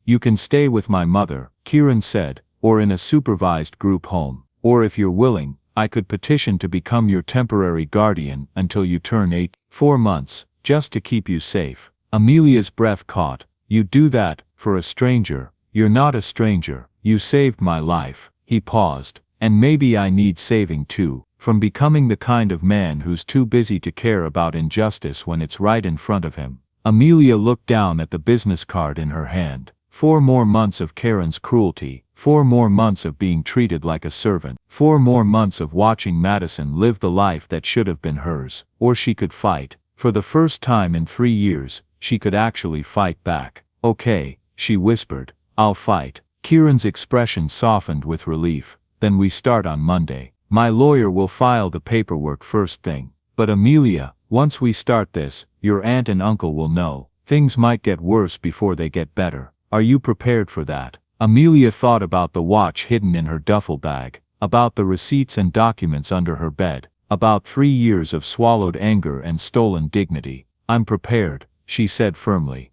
You can stay with my mother, Kieran said, or in a supervised group home. Or if you're willing, I could petition to become your temporary guardian until you turn 8. 4 months, just to keep you safe. Amelia's breath caught. You'd do that, for a stranger? You're not a stranger. You saved my life. He paused. And maybe I need saving too, from becoming the kind of man who's too busy to care about injustice when it's right in front of him. Amelia looked down at the business card in her hand. 4 more months of Karen's cruelty, 4 more months of being treated like a servant. 4 more months of watching Madison live the life that should have been hers. Or she could fight. For the first time in 3 years, she could actually fight back. "Okay," she whispered. "I'll fight." Kieran's expression softened with relief. "Then we start on Monday. My lawyer will file the paperwork first thing. But Amelia, once we start this, your aunt and uncle will know. Things might get worse before they get better. Are you prepared for that?" Amelia thought about the watch hidden in her duffel bag, about the receipts and documents under her bed, about 3 years of swallowed anger and stolen dignity. "I'm prepared," she said firmly.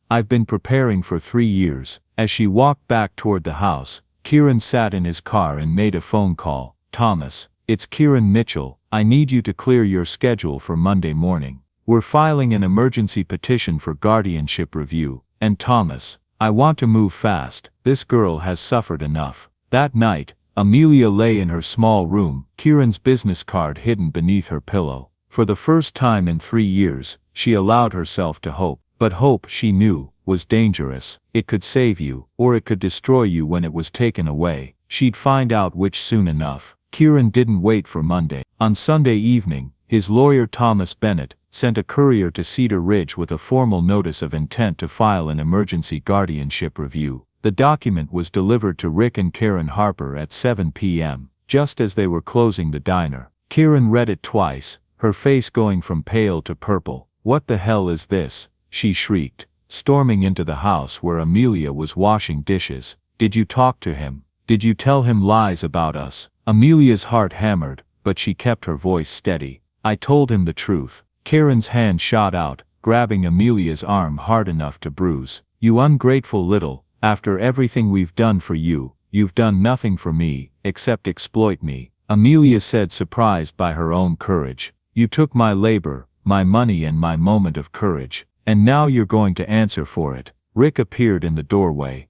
"I've been preparing for 3 years." As she walked back toward the house, Kieran sat in his car and made a phone call. "Thomas, it's Kieran Mitchell. I need you to clear your schedule for Monday morning. We're filing an emergency petition for guardianship review. And Thomas, I want to move fast. This girl has suffered enough." That night, Amelia lay in her small room, Kieran's business card hidden beneath her pillow. For the first time in 3 years, she allowed herself to hope. But hope, she knew, was dangerous. It could save you, or it could destroy you when it was taken away. She'd find out which soon enough. Kieran didn't wait for Monday. On Sunday evening, his lawyer Thomas Bennett sent a courier to Cedar Ridge with a formal notice of intent to file an emergency guardianship review. The document was delivered to Rick and Karen Harper at 7 p.m., just as they were closing the diner. Karen read it twice, her face going from pale to purple. "What the hell is this?" she shrieked, storming into the house where Amelia was washing dishes. "Did you talk to him? Did you tell him lies about us?" Amelia's heart hammered, but she kept her voice steady. "I told him the truth." Karen's hand shot out, grabbing Amelia's arm hard enough to bruise. "You ungrateful little, after everything we've done for you, you've done nothing for me, except exploit me," Amelia said, surprised by her own courage. "You took my labor, my money and my moment of courage. And now you're going to answer for it." Rick appeared in the doorway.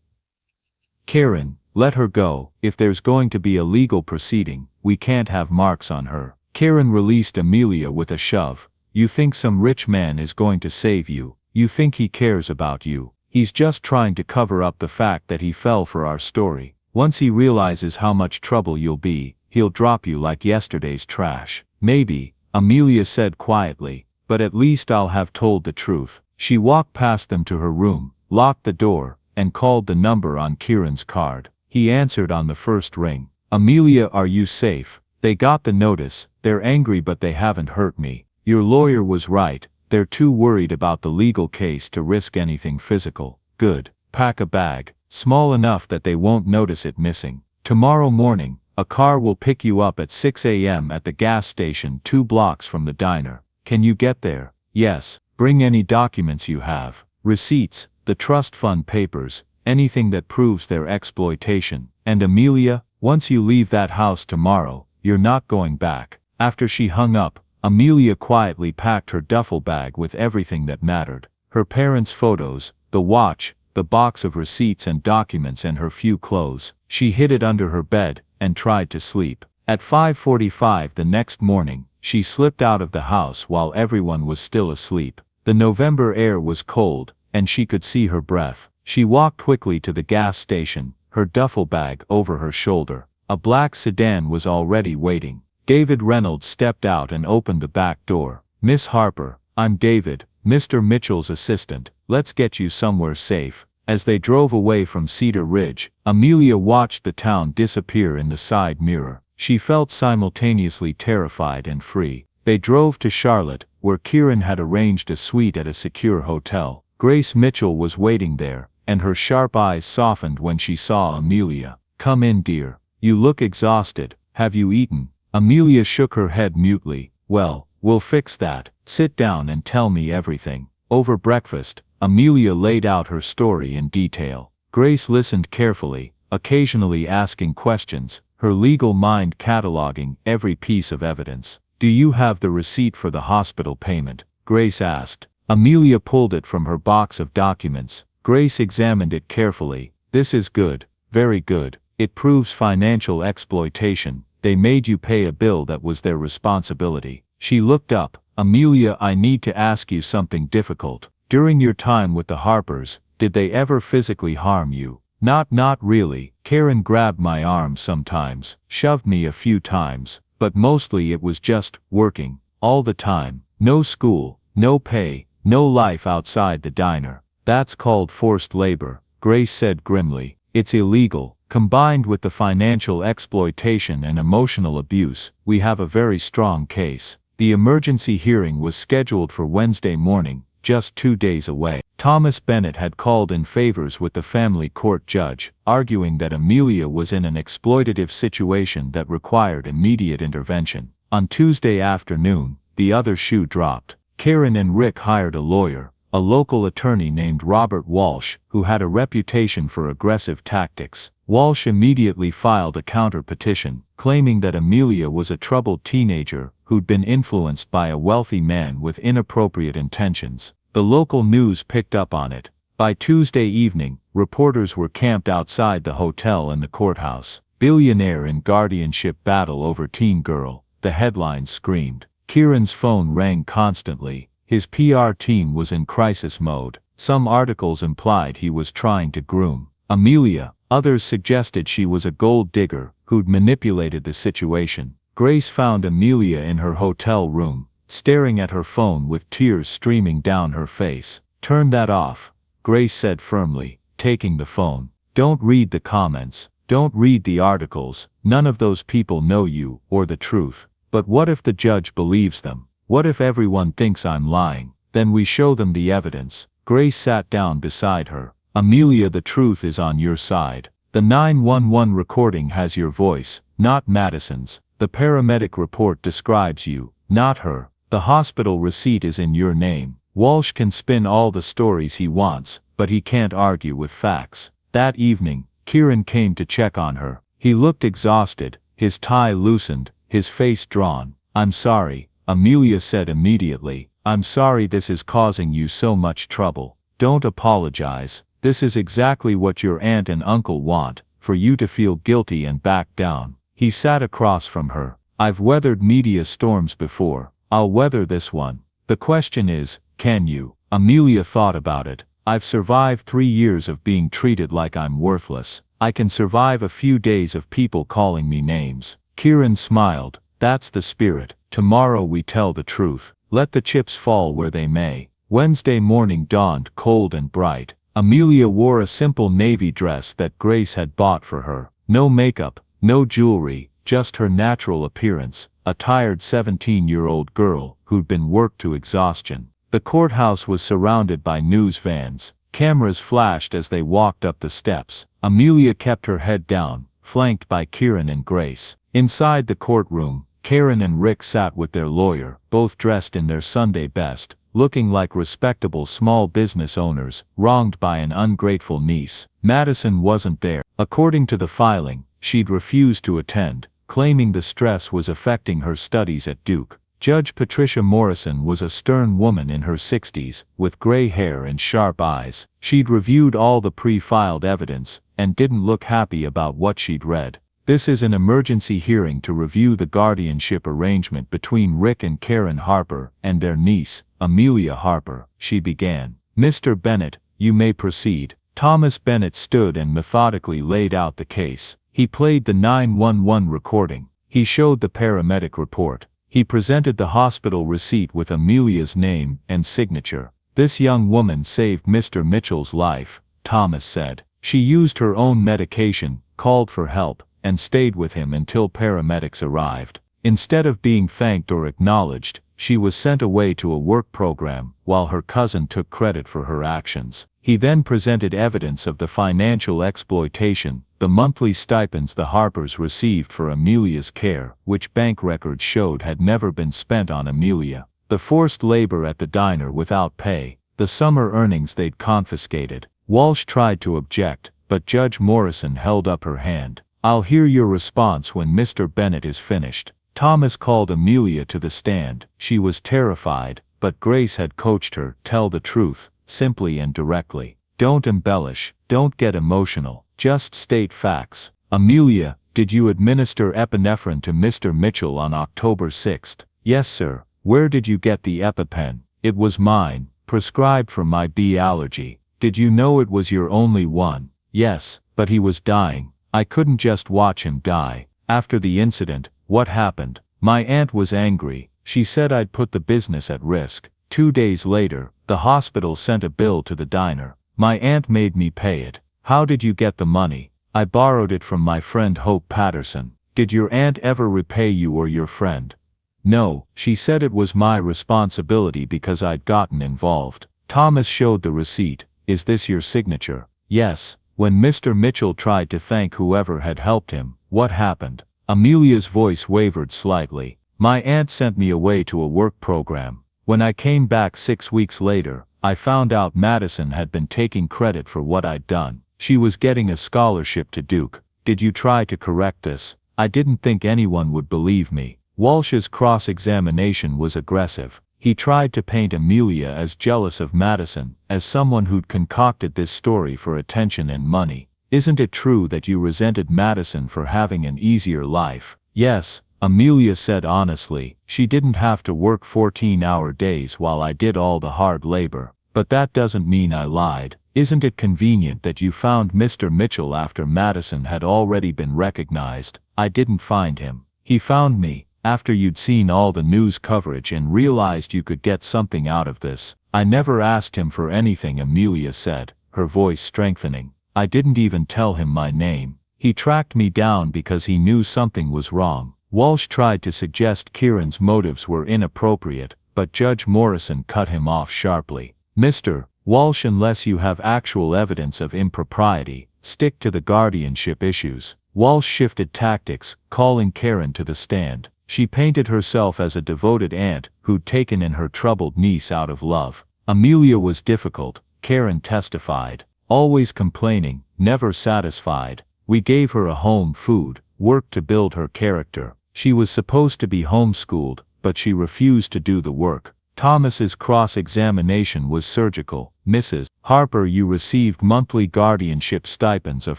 "Karen, let her go. If there's going to be a legal proceeding, we can't have marks on her." Karen released Amelia with a shove. "You think some rich man is going to save you? You think he cares about you? He's just trying to cover up the fact that he fell for our story. Once he realizes how much trouble you'll be, he'll drop you like yesterday's trash." "Maybe," Amelia said quietly, "but at least I'll have told the truth." She walked past them to her room, locked the door, and called the number on Kieran's card. He answered on the first ring. "Amelia, are you safe? They got the notice. They're angry but they haven't hurt me. Your lawyer was right. They're too worried about the legal case to risk anything physical." "Good. Pack a bag, small enough that they won't notice it missing. Tomorrow morning, a car will pick you up at 6 a.m. at the gas station 2 blocks from the diner. Can you get there?" "Yes. Bring any documents you have. Receipts, the trust fund papers, anything that proves their exploitation. And Amelia, once you leave that house tomorrow, you're not going back." After she hung up, Amelia quietly packed her duffel bag with everything that mattered. Her parents' photos, the watch, the box of receipts and documents and her few clothes. She hid it under her bed, and tried to sleep. At 5:45 the next morning, she slipped out of the house while everyone was still asleep. The November air was cold, and she could see her breath. She walked quickly to the gas station, her duffel bag over her shoulder. A black sedan was already waiting. David Reynolds stepped out and opened the back door. "Miss Harper, I'm David, Mr. Mitchell's assistant. Let's get you somewhere safe." As they drove away from Cedar Ridge, Amelia watched the town disappear in the side mirror. She felt simultaneously terrified and free. They drove to Charlotte, where Kieran had arranged a suite at a secure hotel. Grace Mitchell was waiting there, and her sharp eyes softened when she saw Amelia. "Come in, dear. You look exhausted. Have you eaten?" Amelia shook her head mutely. "Well, we'll fix that. Sit down and tell me everything." Over breakfast, Amelia laid out her story in detail. Grace listened carefully, occasionally asking questions, her legal mind cataloging every piece of evidence. "Do you have the receipt for the hospital payment?" Grace asked. Amelia pulled it from her box of documents. Grace examined it carefully. "This is good, very good. It proves financial exploitation. They made you pay a bill that was their responsibility." She looked up. "Amelia, I need to ask you something difficult. During your time with the Harpers, did they ever physically harm you?" Not really. Karen grabbed my arm sometimes, shoved me a few times, but mostly it was just working, all the time. No school, no pay, no life outside the diner. That's called forced labor, Grace said grimly. It's illegal. Combined with the financial exploitation and emotional abuse, we have a very strong case. The emergency hearing was scheduled for Wednesday morning, just 2 days away. Thomas Bennett had called in favors with the family court judge, arguing that Amelia was in an exploitative situation that required immediate intervention. On Tuesday afternoon, the other shoe dropped. Karen and Rick hired a lawyer, a local attorney named Robert Walsh, who had a reputation for aggressive tactics. Walsh immediately filed a counter-petition, claiming that Amelia was a troubled teenager who'd been influenced by a wealthy man with inappropriate intentions. The local news picked up on it. By Tuesday evening, reporters were camped outside the hotel and the courthouse. Billionaire in guardianship battle over teen girl, the headlines screamed. Kieran's phone rang constantly. His PR team was in crisis mode. Some articles implied he was trying to groom Amelia. Others suggested she was a gold digger who'd manipulated the situation. Grace found Amelia in her hotel room, staring at her phone with tears streaming down her face. "Turn that off," Grace said firmly, taking the phone. "Don't read the comments. Don't read the articles. None of those people know you or the truth. But what if the judge believes them? What if everyone thinks I'm lying? Then we show them the evidence." Grace sat down beside her. "Amelia, the truth is on your side. The 911 recording has your voice, not Madison's. The paramedic report describes you, not her. The hospital receipt is in your name. Walsh can spin all the stories he wants, but he can't argue with facts." That evening, Kieran came to check on her. He looked exhausted, his tie loosened, his face drawn. "I'm sorry," Amelia said immediately. "I'm sorry this is causing you so much trouble. Don't apologize. This is exactly what your aunt and uncle want, for you to feel guilty and back down." He sat across from her. "I've weathered media storms before. I'll weather this one. The question is, can you?" Amelia thought about it. "I've survived 3 years of being treated like I'm worthless. I can survive a few days of people calling me names." Kieran smiled. "That's the spirit. Tomorrow we tell the truth. Let the chips fall where they may." Wednesday morning dawned cold and bright. Amelia wore a simple navy dress that Grace had bought for her. No makeup, no jewelry, just her natural appearance, a tired 17-year-old girl who'd been worked to exhaustion. The courthouse was surrounded by news vans. Cameras flashed as they walked up the steps. Amelia kept her head down, flanked by Kieran and Grace. Inside the courtroom, Karen and Rick sat with their lawyer, both dressed in their Sunday best, looking like respectable small business owners, wronged by an ungrateful niece. Madison wasn't there. According to the filing, she'd refused to attend, claiming the stress was affecting her studies at Duke. Judge Patricia Morrison was a stern woman in her 60s, with gray hair and sharp eyes. She'd reviewed all the pre-filed evidence, and didn't look happy about what she'd read. "This is an emergency hearing to review the guardianship arrangement between Rick and Karen Harper and their niece, Amelia Harper," she began. "Mr. Bennett, you may proceed." Thomas Bennett stood and methodically laid out the case. He played the 911 recording. He showed the paramedic report. He presented the hospital receipt with Amelia's name and signature. "This young woman saved Mr. Mitchell's life," Thomas said. "She used her own medication, called for help, and stayed with him until paramedics arrived. Instead of being thanked or acknowledged, she was sent away to a work program, while her cousin took credit for her actions." He then presented evidence of the financial exploitation, the monthly stipends the Harpers received for Amelia's care, which bank records showed had never been spent on Amelia, the forced labor at the diner without pay, the summer earnings they'd confiscated. Walsh tried to object, but Judge Morrison held up her hand. "I'll hear your response when Mr. Bennett is finished." Thomas called Amelia to the stand. She was terrified, but Grace had coached her. "Tell the truth, simply and directly. Don't embellish, don't get emotional, just state facts." "Amelia, did you administer epinephrine to Mr. Mitchell on October 6th? "Yes, sir." "Where did you get the EpiPen?" "It was mine, prescribed for my bee allergy." "Did you know it was your only one?" "Yes." But he was dying. I couldn't just watch him die. After the incident, what happened? My aunt was angry. She said I'd put the business at risk. 2 days later, the hospital sent a bill to the diner. My aunt made me pay it. How did you get the money? I borrowed it from my friend Hope Patterson. Did your aunt ever repay you or your friend? No, she said it was my responsibility because I'd gotten involved. Thomas showed the receipt. Is this your signature? Yes. When Mr. Mitchell tried to thank whoever had helped him, what happened? Amelia's voice wavered slightly. My aunt sent me away to a work program. When I came back 6 weeks later, I found out Madison had been taking credit for what I'd done. She was getting a scholarship to Duke. Did you try to correct this? I didn't think anyone would believe me. Walsh's cross-examination was aggressive. He tried to paint Amelia as jealous of Madison, as someone who'd concocted this story for attention and money. Isn't it true that you resented Madison for having an easier life? Yes, Amelia said honestly. She didn't have to work 14-hour days while I did all the hard labor. But that doesn't mean I lied. Isn't it convenient that you found Mr. Mitchell after Madison had already been recognized? I didn't find him. He found me. After you'd seen all the news coverage and realized you could get something out of this. I never asked him for anything, Amelia said, her voice strengthening. I didn't even tell him my name. He tracked me down because he knew something was wrong. Walsh tried to suggest Kieran's motives were inappropriate, but Judge Morrison cut him off sharply. Mr. Walsh, unless you have actual evidence of impropriety, stick to the guardianship issues. Walsh shifted tactics, calling Karen to the stand. She painted herself as a devoted aunt who'd taken in her troubled niece out of love. Amelia was difficult, Karen testified. Always complaining, never satisfied. We gave her a home, food, work to build her character. She was supposed to be homeschooled, but she refused to do the work. Thomas's cross-examination was surgical. Mrs. Harper, you received monthly guardianship stipends of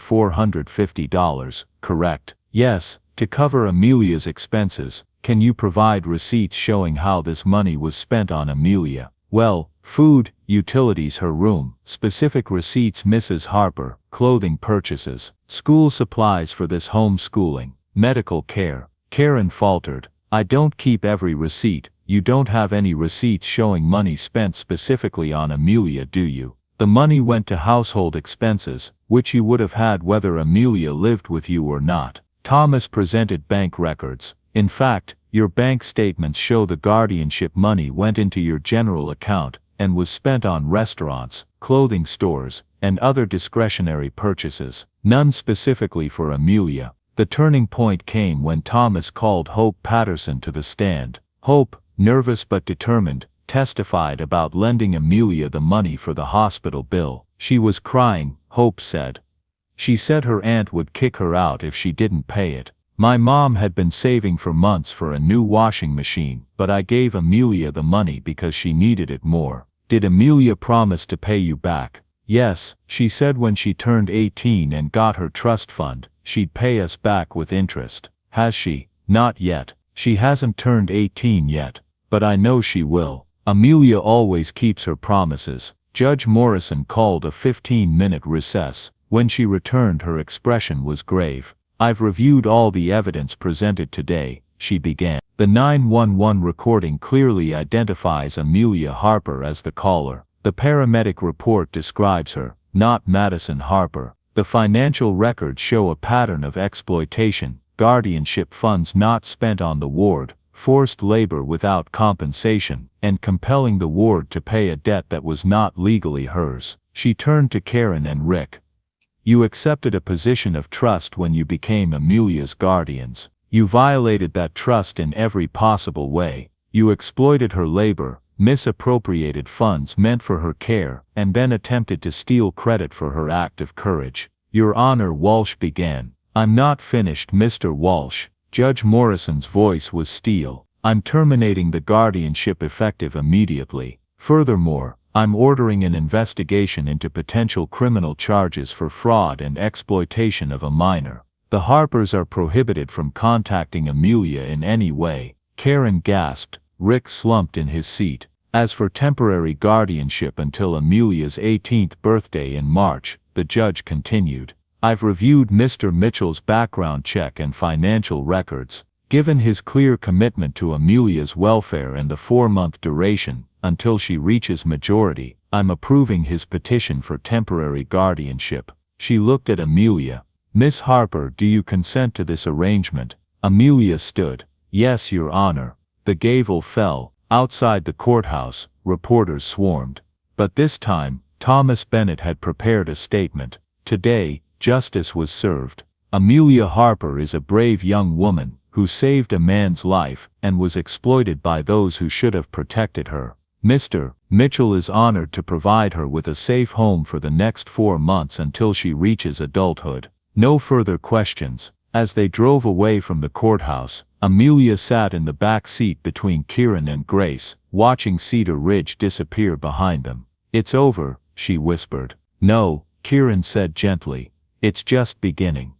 $450, correct? Yes. To cover Amelia's expenses. Can you provide receipts showing how this money was spent on Amelia? Well, food, utilities, her room, specific receipts, Mrs. Harper, clothing purchases, school supplies for this homeschooling, medical care. Karen faltered. I don't keep every receipt. You don't have any receipts showing money spent specifically on Amelia, do you? The money went to household expenses, which you would have had whether Amelia lived with you or not. Thomas presented bank records. In fact, your bank statements show the guardianship money went into your general account and was spent on restaurants, clothing stores, and other discretionary purchases, none specifically for Amelia. The turning point came when Thomas called Hope Patterson to the stand. Hope, nervous but determined, testified about lending Amelia the money for the hospital bill. She was crying, Hope said. She said her aunt would kick her out if she didn't pay it. My mom had been saving for months for a new washing machine, but I gave Amelia the money because she needed it more. Did Amelia promise to pay you back? Yes, she said when she turned 18 and got her trust fund, she'd pay us back with interest. Has she? Not yet. She hasn't turned 18 yet. But I know she will. Amelia always keeps her promises. Judge Morrison called a 15-minute recess. When she returned, her expression was grave. I've reviewed all the evidence presented today, she began. The 911 recording clearly identifies Amelia Harper as the caller. The paramedic report describes her, not Madison Harper. The financial records show a pattern of exploitation, guardianship funds not spent on the ward, forced labor without compensation, and compelling the ward to pay a debt that was not legally hers. She turned to Karen and Rick. You accepted a position of trust when you became Amelia's guardians. You violated that trust in every possible way. You exploited her labor, misappropriated funds meant for her care, and then attempted to steal credit for her act of courage. Your Honor, Walsh began. I'm not finished, Mr. Walsh. Judge Morrison's voice was steel. I'm terminating the guardianship effective immediately. Furthermore, I'm ordering an investigation into potential criminal charges for fraud and exploitation of a minor. The Harpers are prohibited from contacting Amelia in any way. Karen gasped. Rick slumped in his seat. As for temporary guardianship until Amelia's 18th birthday in March, the judge continued. I've reviewed Mr. Mitchell's background check and financial records. Given his clear commitment to Amelia's welfare and the 4-month duration, until she reaches majority, I'm approving his petition for temporary guardianship. She looked at Amelia. Miss Harper, do you consent to this arrangement? Amelia stood. Yes, Your Honor. The gavel fell. Outside the courthouse, reporters swarmed. But this time, Thomas Bennett had prepared a statement. Today, justice was served. Amelia Harper is a brave young woman who saved a man's life and was exploited by those who should have protected her. Mr. Mitchell is honored to provide her with a safe home for the next 4 months until she reaches adulthood. No further questions. As they drove away from the courthouse, Amelia sat in the back seat between Kieran and Grace, watching Cedar Ridge disappear behind them. It's over, she whispered. No, Kieran said gently. It's just beginning.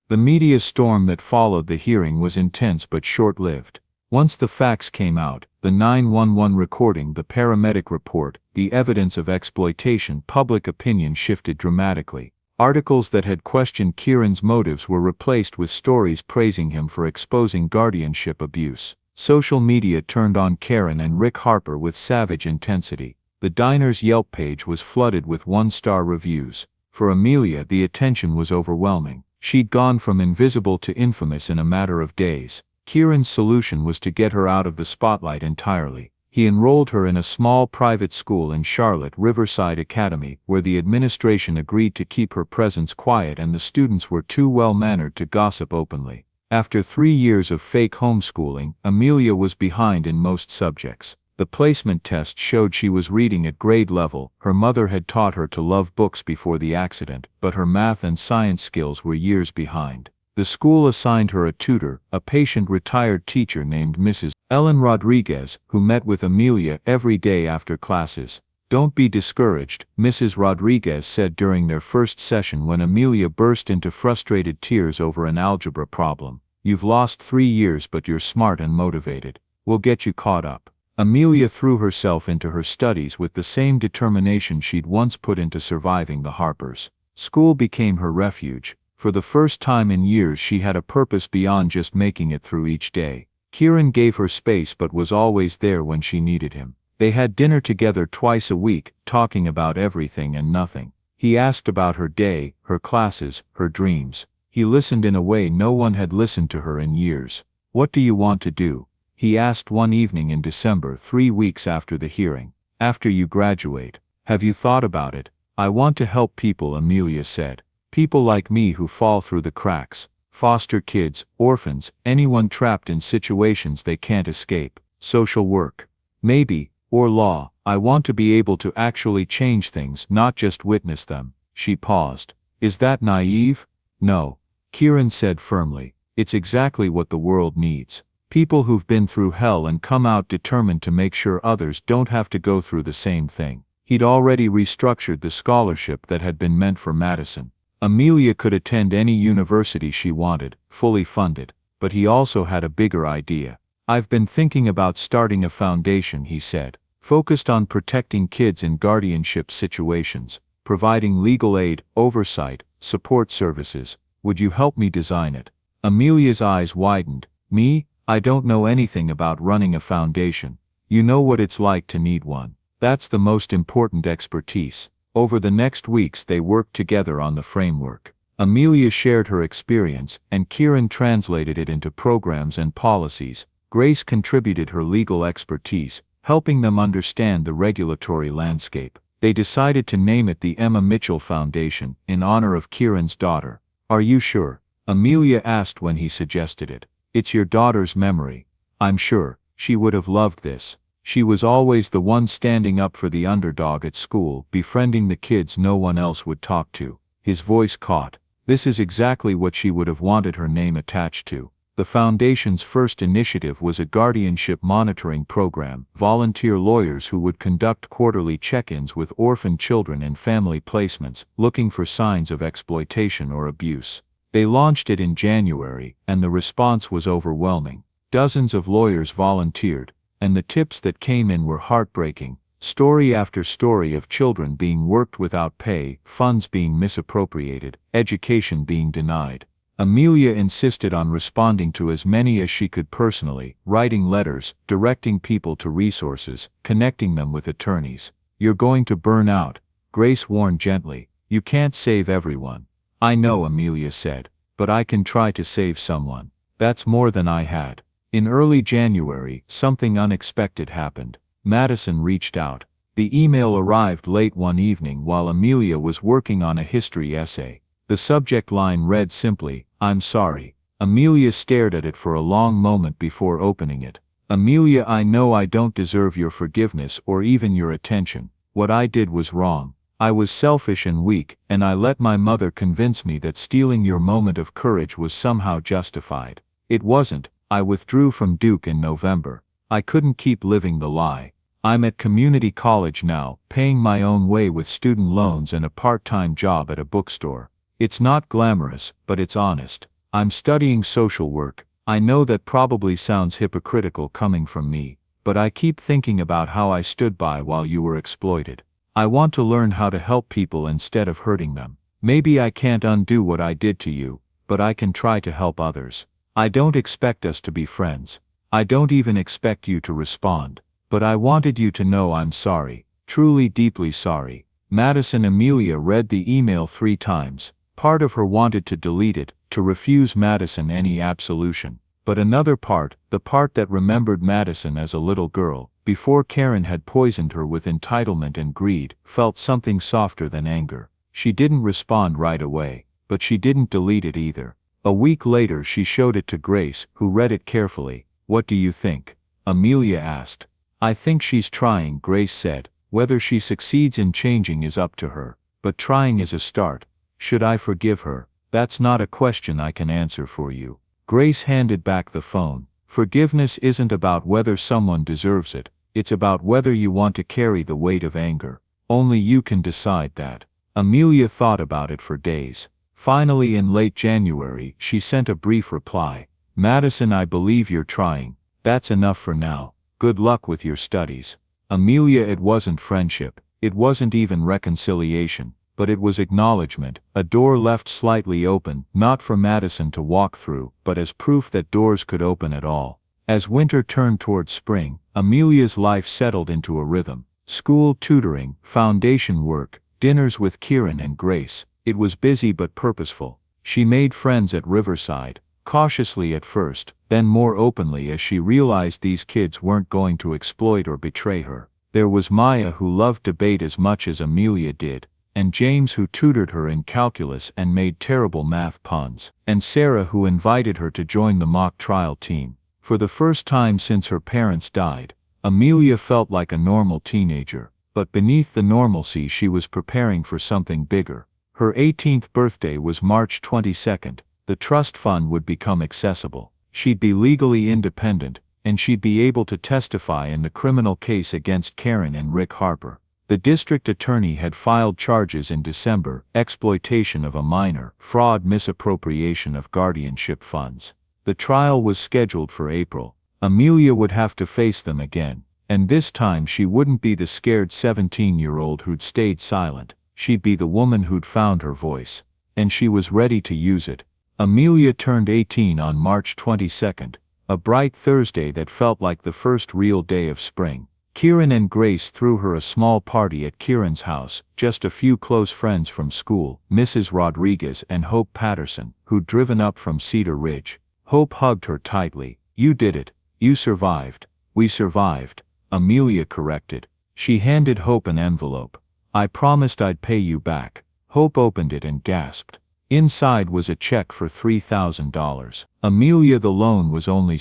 The media storm that followed the hearing was intense but short-lived. Once the facts came out, the 911 recording, the paramedic report, the evidence of exploitation, public opinion shifted dramatically. Articles that had questioned Kieran's motives were replaced with stories praising him for exposing guardianship abuse. Social media turned on Karen and Rick Harper with savage intensity. The diner's Yelp page was flooded with 1-star reviews. For Amelia, the attention was overwhelming. She'd gone from invisible to infamous in a matter of days. Kieran's solution was to get her out of the spotlight entirely. He enrolled her in a small private school in Charlotte, Riverside Academy, where the administration agreed to keep her presence quiet and the students were too well-mannered to gossip openly. After 3 years of fake homeschooling, Amelia was behind in most subjects. The placement test showed she was reading at grade level. Her mother had taught her to love books before the accident, but her math and science skills were years behind. The school assigned her a tutor, a patient retired teacher named Mrs. Ellen Rodriguez, who met with Amelia every day after classes. Don't be discouraged, Mrs. Rodriguez said during their first session when Amelia burst into frustrated tears over an algebra problem. You've lost 3 years, but you're smart and motivated. We'll get you caught up. Amelia threw herself into her studies with the same determination she'd once put into surviving the Harpers. School became her refuge. For the first time in years she had a purpose beyond just making it through each day. Kieran gave her space but was always there when she needed him. They had dinner together twice a week, talking about everything and nothing. He asked about her day, her classes, her dreams. He listened in a way no one had listened to her in years. What do you want to do? He asked one evening in December, 3 weeks after the hearing. After you graduate. Have you thought about it? I want to help people, Amelia said. People like me who fall through the cracks. Foster kids, orphans, anyone trapped in situations they can't escape. Social work. Maybe, or law. I want to be able to actually change things, not just witness them. She paused. Is that naive? No. Kieran said firmly. It's exactly what the world needs. People who've been through hell and come out determined to make sure others don't have to go through the same thing. He'd already restructured the scholarship that had been meant for Madison. Amelia could attend any university she wanted, fully funded, but he also had a bigger idea. I've been thinking about starting a foundation, he said, focused on protecting kids in guardianship situations, providing legal aid, oversight, support services. Would you help me design it? Amelia's eyes widened. Me? I don't know anything about running a foundation. You know what it's like to need one. That's the most important expertise. Over the next weeks they worked together on the framework. Amelia shared her experience, and Kieran translated it into programs and policies. Grace contributed her legal expertise, helping them understand the regulatory landscape. They decided to name it the Emma Mitchell Foundation, in honor of Kieran's daughter. Are you sure? Amelia asked when he suggested it. It's your daughter's memory. I'm sure. She would have loved this. She was always the one standing up for the underdog at school, befriending the kids no one else would talk to. His voice caught. This is exactly what she would have wanted her name attached to. The foundation's first initiative was a guardianship monitoring program, volunteer lawyers who would conduct quarterly check-ins with orphan children in family placements, looking for signs of exploitation or abuse. They launched it in January, and the response was overwhelming. Dozens of lawyers volunteered, and the tips that came in were heartbreaking. Story after story of children being worked without pay, funds being misappropriated, education being denied. Amelia insisted on responding to as many as she could personally, writing letters, directing people to resources, connecting them with attorneys. You're going to burn out, Grace warned gently. You can't save everyone. I know, Amelia said, but I can try to save someone. That's more than I had. In early January, something unexpected happened. Madison reached out. The email arrived late one evening while Amelia was working on a history essay. The subject line read simply, "I'm sorry." Amelia stared at it for a long moment before opening it. Amelia, I know I don't deserve your forgiveness or even your attention. What I did was wrong. I was selfish and weak, and I let my mother convince me that stealing your moment of courage was somehow justified. It wasn't. I withdrew from Duke in November. I couldn't keep living the lie. I'm at community college now, paying my own way with student loans and a part-time job at a bookstore. It's not glamorous, but it's honest. I'm studying social work. I know that probably sounds hypocritical coming from me, but I keep thinking about how I stood by while you were exploited. I want to learn how to help people instead of hurting them. Maybe I can't undo what I did to you, but I can try to help others. I don't expect us to be friends. I don't even expect you to respond. But I wanted you to know I'm sorry, truly deeply sorry. Madison. Amelia read the email 3 times. Part of her wanted to delete it, to refuse Madison any absolution. But another part, the part that remembered Madison as a little girl, before Karen had poisoned her with entitlement and greed, felt something softer than anger. She didn't respond right away, but she didn't delete it either. A week later she showed it to Grace, who read it carefully. What do you think? Amelia asked. I think she's trying, Grace said. Whether she succeeds in changing is up to her. But trying is a start. Should I forgive her? That's not a question I can answer for you. Grace handed back the phone. Forgiveness isn't about whether someone deserves it. It's about whether you want to carry the weight of anger. Only you can decide that. Amelia thought about it for days. Finally, in late January, she sent a brief reply. Madison, I believe you're trying. That's enough for now. Good luck with your studies. Amelia, it wasn't friendship. It wasn't even reconciliation. But it was acknowledgement, a door left slightly open, not for Madison to walk through, but as proof that doors could open at all. As winter turned toward spring, Amelia's life settled into a rhythm. School, tutoring, foundation work, dinners with Kieran and Grace. It was busy but purposeful. She made friends at Riverside, cautiously at first, then more openly as she realized these kids weren't going to exploit or betray her. There was Maya, who loved debate as much as Amelia did, and James, who tutored her in calculus and made terrible math puns, and Sarah, who invited her to join the mock trial team. For the first time since her parents died, Amelia felt like a normal teenager, but beneath the normalcy she was preparing for something bigger. Her 18th birthday was March 22nd. The trust fund would become accessible. She'd be legally independent, and she'd be able to testify in the criminal case against Karen and Rick Harper. The district attorney had filed charges in December: exploitation of a minor, fraud, misappropriation of guardianship funds. The trial was scheduled for April. Amelia would have to face them again, and this time she wouldn't be the scared 17-year-old who'd stayed silent. She'd be the woman who'd found her voice, and she was ready to use it. Amelia turned 18 on March 22nd, a bright Thursday that felt like the first real day of spring. Kieran and Grace threw her a small party at Kieran's house, just a few close friends from school, Mrs. Rodriguez and Hope Patterson, who'd driven up from Cedar Ridge. Hope hugged her tightly. You did it. You survived. We survived, Amelia corrected. She handed Hope an envelope. I promised I'd pay you back. Hope opened it and gasped. Inside was a check for $3,000. Amelia, the loan was only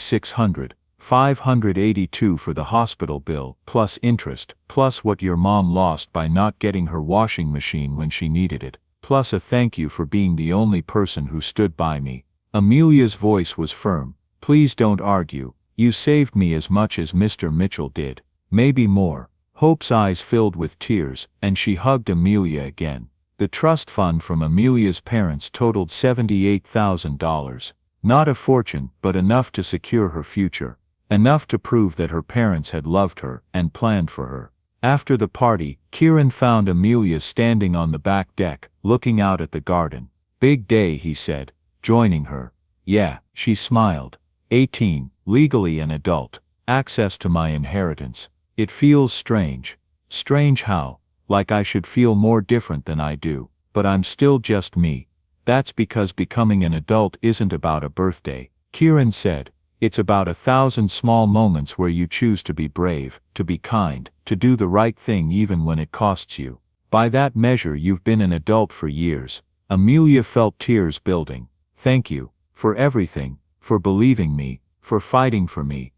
$582 for the hospital bill, plus interest, plus what your mom lost by not getting her washing machine when she needed it, plus a thank you for being the only person who stood by me. Amelia's voice was firm. Please don't argue. You saved me as much as Mr. Mitchell did. Maybe more. Hope's eyes filled with tears, and she hugged Amelia again. The trust fund from Amelia's parents totaled $78,000. Not a fortune, but enough to secure her future. Enough to prove that her parents had loved her and planned for her. After the party, Kieran found Amelia standing on the back deck, looking out at the garden. "Big day," he said, joining her. "Yeah," she smiled. 18, legally an adult. Access to my inheritance. It feels strange. Strange how? Like I should feel more different than I do. But I'm still just me. That's because becoming an adult isn't about a birthday," Kieran said. "It's about 1,000 small moments where you choose to be brave, to be kind, to do the right thing even when it costs you. By that measure you've been an adult for years." Amelia felt tears building. "Thank you. For everything. For believing me. For fighting for me.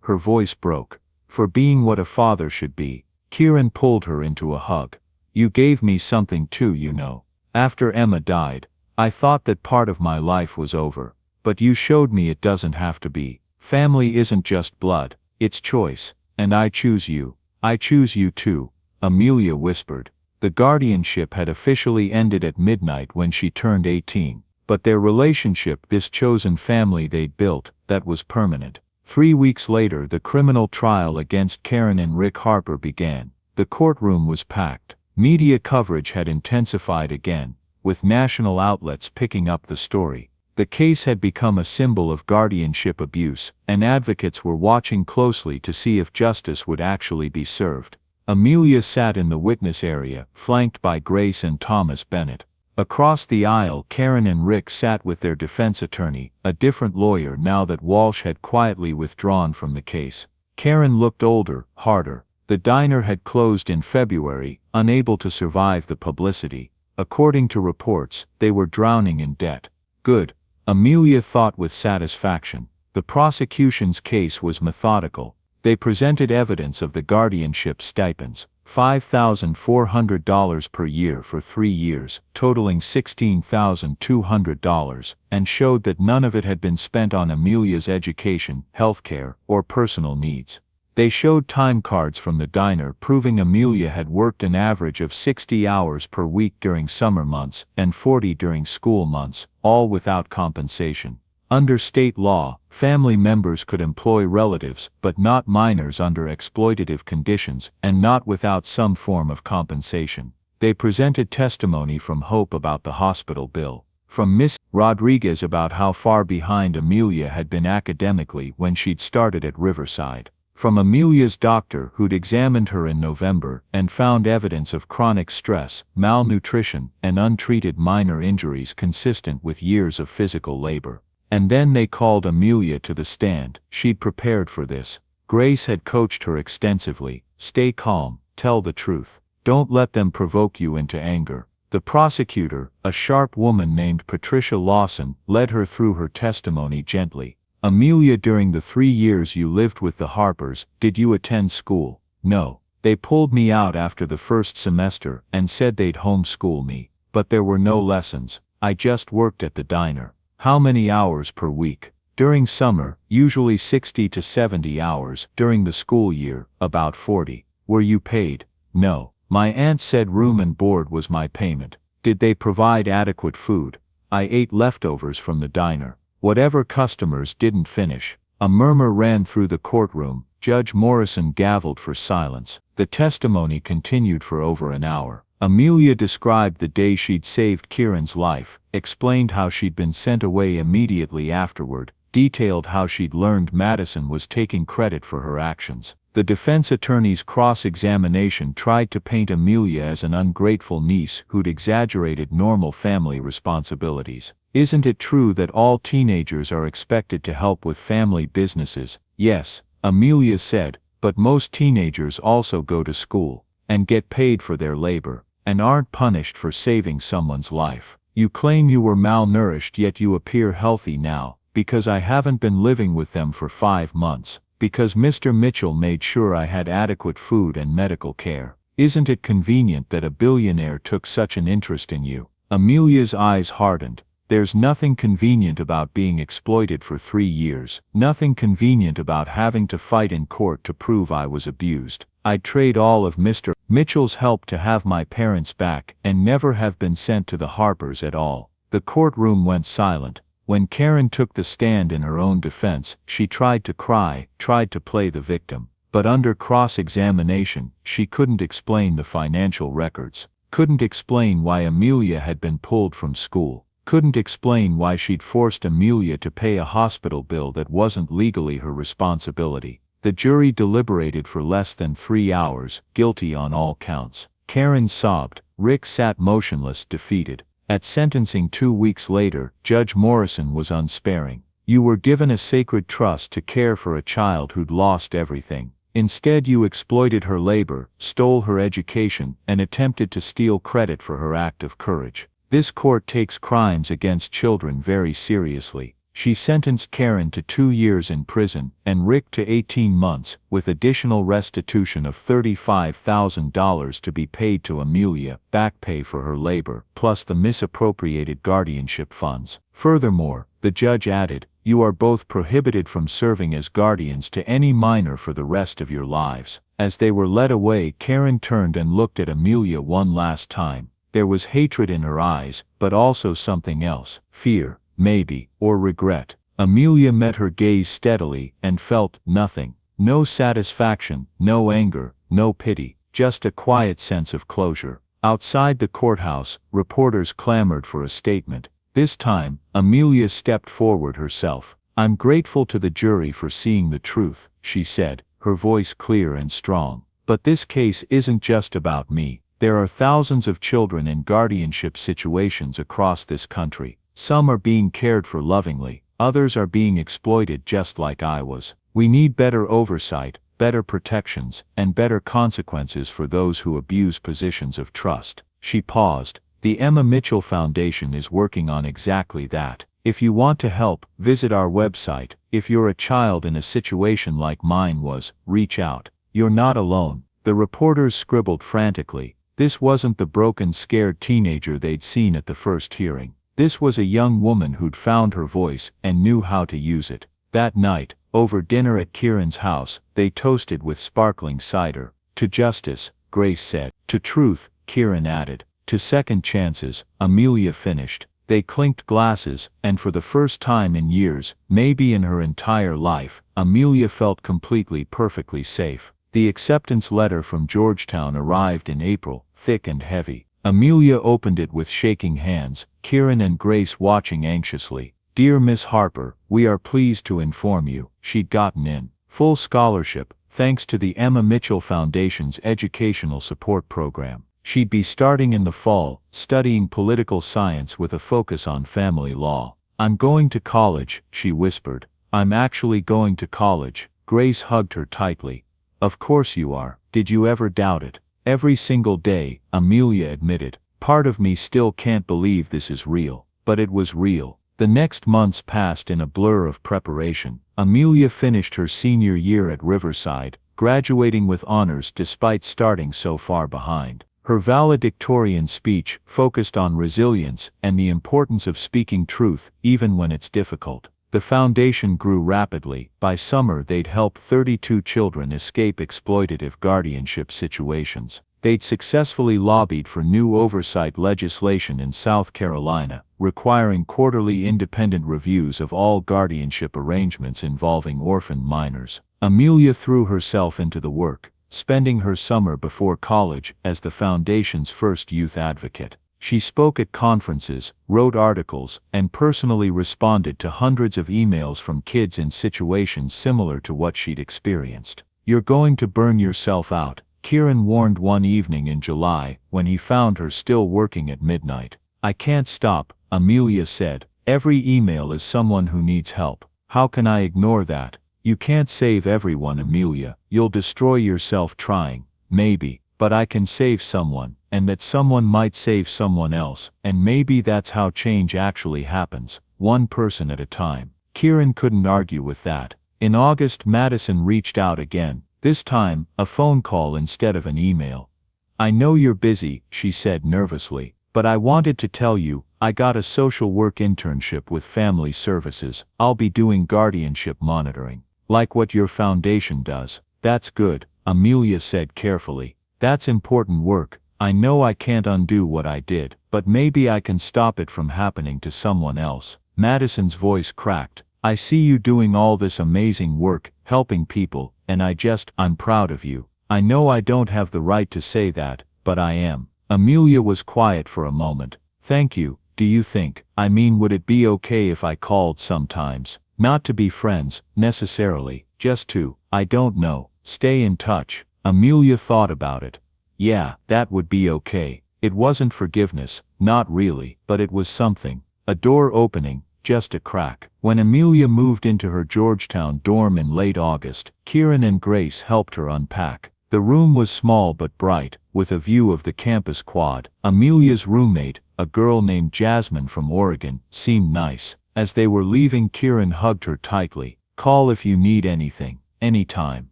Her voice broke. For being what a father should be." Kieran pulled her into a hug. "You gave me something too, you know. After Emma died, I thought that part of my life was over. But you showed me it doesn't have to be. Family isn't just blood, it's choice. And I choose you. I choose you too," Amelia whispered. The guardianship had officially ended at midnight when she turned 18. But their relationship, this chosen family they'd built, that was permanent. 3 weeks later the criminal trial against Karen and Rick Harper began. The courtroom was packed. Media coverage had intensified again, with national outlets picking up the story. The case had become a symbol of guardianship abuse, and advocates were watching closely to see if justice would actually be served. Amelia sat in the witness area, flanked by Grace and Thomas Bennett. Across the aisle, Karen and Rick sat with their defense attorney, a different lawyer now that Walsh had quietly withdrawn from the case. Karen looked older, harder. The diner had closed in February, unable to survive the publicity. According to reports, they were drowning in debt. Good, Amelia thought with satisfaction. The prosecution's case was methodical. They presented evidence of the guardianship stipends, $5,400 per year for 3 years, totaling $16,200, and showed that none of it had been spent on Amelia's education, healthcare, or personal needs. They showed time cards from the diner proving Amelia had worked an average of 60 hours per week during summer months and 40 during school months, all without compensation. Under state law, family members could employ relatives but not minors under exploitative conditions and not without some form of compensation. They presented testimony from Hope about the hospital bill, from Miss Rodriguez about how far behind Amelia had been academically when she'd started at Riverside, from Amelia's doctor who'd examined her in November and found evidence of chronic stress, malnutrition, and untreated minor injuries consistent with years of physical labor. And then they called Amelia to the stand. She'd prepared for this. Grace had coached her extensively. Stay calm, tell the truth. Don't let them provoke you into anger. The prosecutor, a sharp woman named Patricia Lawson, led her through her testimony gently. "Amelia, during the 3 years you lived with the Harpers, did you attend school?" "No. They pulled me out after the first semester and said they'd homeschool me. But there were no lessons. I just worked at the diner." "How many hours per week?" "During summer, usually 60 to 70 hours. During the school year, about 40. "Were you paid?" "No. My aunt said room and board was my payment." "Did they provide adequate food?" "I ate leftovers from the diner. Whatever customers didn't finish." A murmur ran through the courtroom. Judge Morrison gavelled for silence. The testimony continued for over an hour. Amelia described the day she'd saved Kieran's life, explained how she'd been sent away immediately afterward, detailed how she'd learned Madison was taking credit for her actions. The defense attorney's cross-examination tried to paint Amelia as an ungrateful niece who'd exaggerated normal family responsibilities. "Isn't it true that all teenagers are expected to help with family businesses?" "Yes," Amelia said, "but most teenagers also go to school and get paid for their labor, and aren't punished for saving someone's life. You claim you were malnourished yet you appear healthy now, because I haven't been living with them for 5 months, because Mr. Mitchell made sure I had adequate food and medical care. Isn't it convenient that a billionaire took such an interest in you?" Amelia's eyes hardened. "There's nothing convenient about being exploited for 3 years. Nothing convenient about having to fight in court to prove I was abused. I'd trade all of Mr. Mitchell's help to have my parents back and never have been sent to the Harpers at all." The courtroom went silent. When Karen took the stand in her own defense, she tried to cry, tried to play the victim. but under cross-examination, she couldn't explain the financial records, couldn't explain why Amelia had been pulled from school, couldn't explain why she'd forced Amelia to pay a hospital bill that wasn't legally her responsibility. The jury deliberated for less than 3 hours, guilty on all counts. Karen sobbed. Rick sat motionless, defeated. At sentencing 2 weeks later, Judge Morrison was unsparing. You were given a sacred trust to care for a child who'd lost everything. Instead, you exploited her labor, stole her education, and attempted to steal credit for her act of courage. This court takes crimes against children very seriously. She sentenced Karen to 2 years in prison and Rick to 18 months, with additional restitution of $35,000 to be paid to Amelia, back pay for her labor, plus the misappropriated guardianship funds. Furthermore, the judge added, you are both prohibited from serving as guardians to any minor for the rest of your lives. As they were led away, Karen turned and looked at Amelia one last time. There was hatred in her eyes, but also something else, fear, maybe, or regret. Amelia met her gaze steadily and felt nothing. No satisfaction, no anger, no pity, just a quiet sense of closure. Outside the courthouse, reporters clamored for a statement. This time, Amelia stepped forward herself. I'm grateful to the jury for seeing the truth, she said, her voice clear and strong. But this case isn't just about me. There are thousands of children in guardianship situations across this country. Some are being cared for lovingly, others are being exploited just like I was. We need better oversight, better protections, and better consequences for those who abuse positions of trust. She paused. The Emma Mitchell Foundation is working on exactly that. If you want to help, visit our website. If you're a child in a situation like mine was, reach out. You're not alone. The reporters scribbled frantically. This wasn't the broken, scared teenager they'd seen at the first hearing. This was a young woman who'd found her voice and knew how to use it. That night, over dinner at Kieran's house, they toasted with sparkling cider. To justice, Grace said. To truth, Kieran added. To second chances, Amelia finished. They clinked glasses, and for the first time in years, maybe in her entire life, Amelia felt completely, perfectly safe. The acceptance letter from Georgetown arrived in April, thick and heavy. Amelia opened it with shaking hands, Kieran and Grace watching anxiously. Dear Miss Harper, we are pleased to inform you, she'd gotten in. Full scholarship, thanks to the Emma Mitchell Foundation's educational support program. She'd be starting in the fall, studying political science with a focus on family law. I'm going to college, she whispered. I'm actually going to college. Grace hugged her tightly. Of course you are. Did you ever doubt it? Every single day, Amelia admitted. Part of me still can't believe this is real. But it was real. The next months passed in a blur of preparation. Amelia finished her senior year at Riverside, graduating with honors despite starting so far behind. Her valedictorian speech focused on resilience and the importance of speaking truth, even when it's difficult. The foundation grew rapidly. By summer, they'd helped 32 children escape exploitative guardianship situations. They'd successfully lobbied for new oversight legislation in South Carolina, requiring quarterly independent reviews of all guardianship arrangements involving orphan minors. Amelia threw herself into the work, spending her summer before college as the foundation's first youth advocate. She spoke at conferences, wrote articles, and personally responded to hundreds of emails from kids in situations similar to what she'd experienced. You're going to burn yourself out, Kieran warned one evening in July, when he found her still working at midnight. I can't stop, Amelia said. Every email is someone who needs help. How can I ignore that? You can't save everyone, Amelia. You'll destroy yourself trying. Maybe, but I can save someone, and that someone might save someone else, and maybe that's how change actually happens, one person at a time. Kieran couldn't argue with that. In August, Madison reached out again, this time, a phone call instead of an email. I know you're busy, she said nervously, but I wanted to tell you, I got a social work internship with Family Services. I'll be doing guardianship monitoring. Like what your foundation does. That's good, Amelia said carefully. That's important work. I know I can't undo what I did, but maybe I can stop it from happening to someone else. Madison's voice cracked. I see you doing all this amazing work, helping people, and I'm proud of you. I know I don't have the right to say that, but I am. Amelia was quiet for a moment. Thank you. Do you think, would it be okay if I called sometimes? Not to be friends, necessarily, just to, I don't know, stay in touch. Amelia thought about it. Yeah, that would be okay. It wasn't forgiveness, not really, but it was something. A door opening, just a crack. When Amelia moved into her Georgetown dorm in late August, Kieran and Grace helped her unpack. The room was small but bright, with a view of the campus quad. Amelia's roommate, a girl named Jasmine from Oregon, seemed nice. As they were leaving, Kieran hugged her tightly. Call if you need anything, anytime.